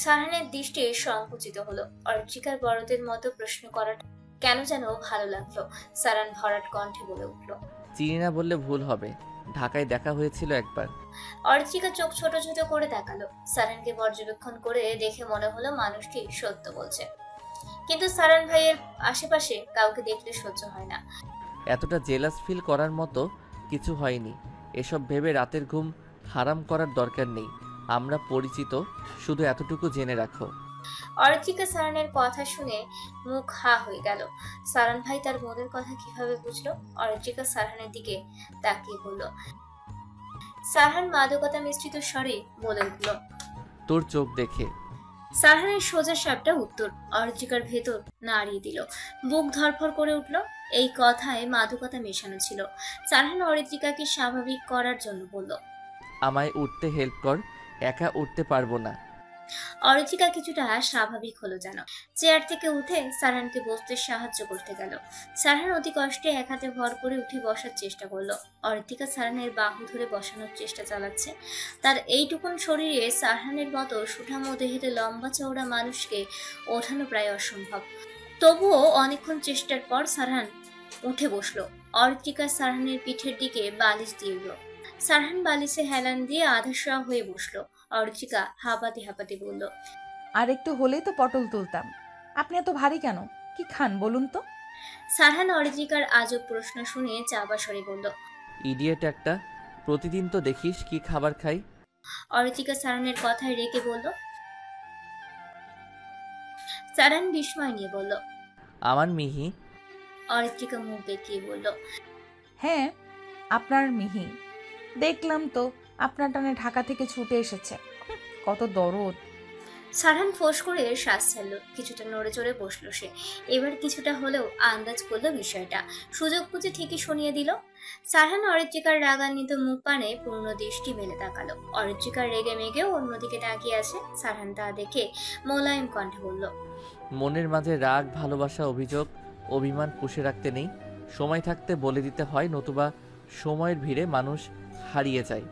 সারহানের দৃষ্টি সংকুচিত হলো। অরিত্রিকার বড়দের মতো প্রশ্ন করাটা কেন যেন ভালো লাগলো। সারহান ভরাট কণ্ঠে বলে উঠল, চিনি না বললে ভুল হবে, ঢাকায় দেখা হয়েছিল একবার। অরিত্রিকা চোখ ছোট ছোট করে তাকালো। সারহানকে পর্যবেক্ষণ করে দেখে মনে হলো মানুষটি সত্য বলছে, কিন্তু সারহান ভাইয়ের আশেপাশে কাউকে দেখলে সহ্য হয় না। এতটা জেলাস ফিল করার মতো কিছু হয়নি। এসব ভেবে রাতের ঘুম হারাম করার দরকার নেই। আমরা পরিচিত, শুধু এতটুকু জেনে রাখো। অরিত্রিকা সারহানের কথা শুনে মুখ হা হয়ে গেল। সারহান ভাই তার বোনের কথা কিভাবে বুঝলো? অরিত্রিকা সারহানের দিকে তাকিয়ে বলল। সারহান মাদকতা মিশ্রিত স্বরে বলে উঠল, তোর চোখ দেখে। সারহানের সোজা সাপটা উত্তর অরিত্রিকার ভেতর নাড়িয়ে দিল। বুক ধরফর করে উঠল। এই কথায় মাদকতা মেশানো ছিল। সারহান অরিত্রিকাকে স্বাভাবিক করার জন্য বলল, আমায় উঠতে হেল্প কর, একা উঠতে পারবো না। অরিত্রিকা কিছুটা স্বাভাবিক হলো যেন। চেয়ার থেকে উঠে সারহানকে বসতে সাহায্য করতে গেল। সারহান অতি কষ্টে এক হাতে ভর করে উঠে বসার চেষ্টা করলো। অরিত্রিকা সারহানের বাহু ধরে বসানোর চেষ্টা চালাচ্ছে। তার এইটুকুন শরীরে সারহানের মতো সুঠামো দেহের লম্বা চওড়া মানুষকে ওঠানো প্রায় অসম্ভব। তবুও অনেকক্ষণ চেষ্টার পর সারহান উঠে বসলো। অরিত্রিকা সারহানের পিঠের দিকে বালিশ দিয়ে দিল। সারহান বালিশে হেলান দিয়ে আধাশোয়া হয়ে বসলো। অরিত্রিকা হাঁপাতে হাঁপাতে বলল, আর একটু হলেই তো পটল তুলতাম। আপনি এত ভারী কেন? কি খান বলুন তো? সারহান অরিত্রিকার আজব প্রশ্ন শুনে চাপা স্বরে বলল, ইডিয়েট একটা, প্রতিদিন তো দেখিস কি খাবার খাই। অরিত্রিকা সারহানের কথায় রেগে বলল। সারহান বিস্ময় নিয়ে বলল, আমার মিহি। অরিত্রিকা মুখ বেঁকিয়ে বলল, হ্যাঁ আপনার মিহি। দেখলাম তো আপনার টানে ঢাকা থেকে ছুটে এসেছে। কত দরদ। সারহান ফোঁস করে শ্বাস ছাড়ল। কিছুটা নড়ে চড়ে বসলো সে। এবার কিছুটা হলেও আন্দাজ করলো বিষয়টা। সুযোগ বুঝে ঠিকই শুনিয়ে দিল। সারহান অরিত্রিকার রাগান্বিত মুখ পানে পূর্ণ দৃষ্টি মেলে তাকালো। অরিত্রিকার রেগে মেগেও অন্যদিকে তাকিয়ে আছে। সারহান তা দেখে মোলায়েম কণ্ঠে বলল, মনের মাঝে রাগ, ভালোবাসা, অভিযোগ, অভিমান পুষে রাখতে নেই। সময় থাকতে বলে দিতে হয়, নতুবা সময়ের ভিড়ে মানুষ হারিয়ে যায়।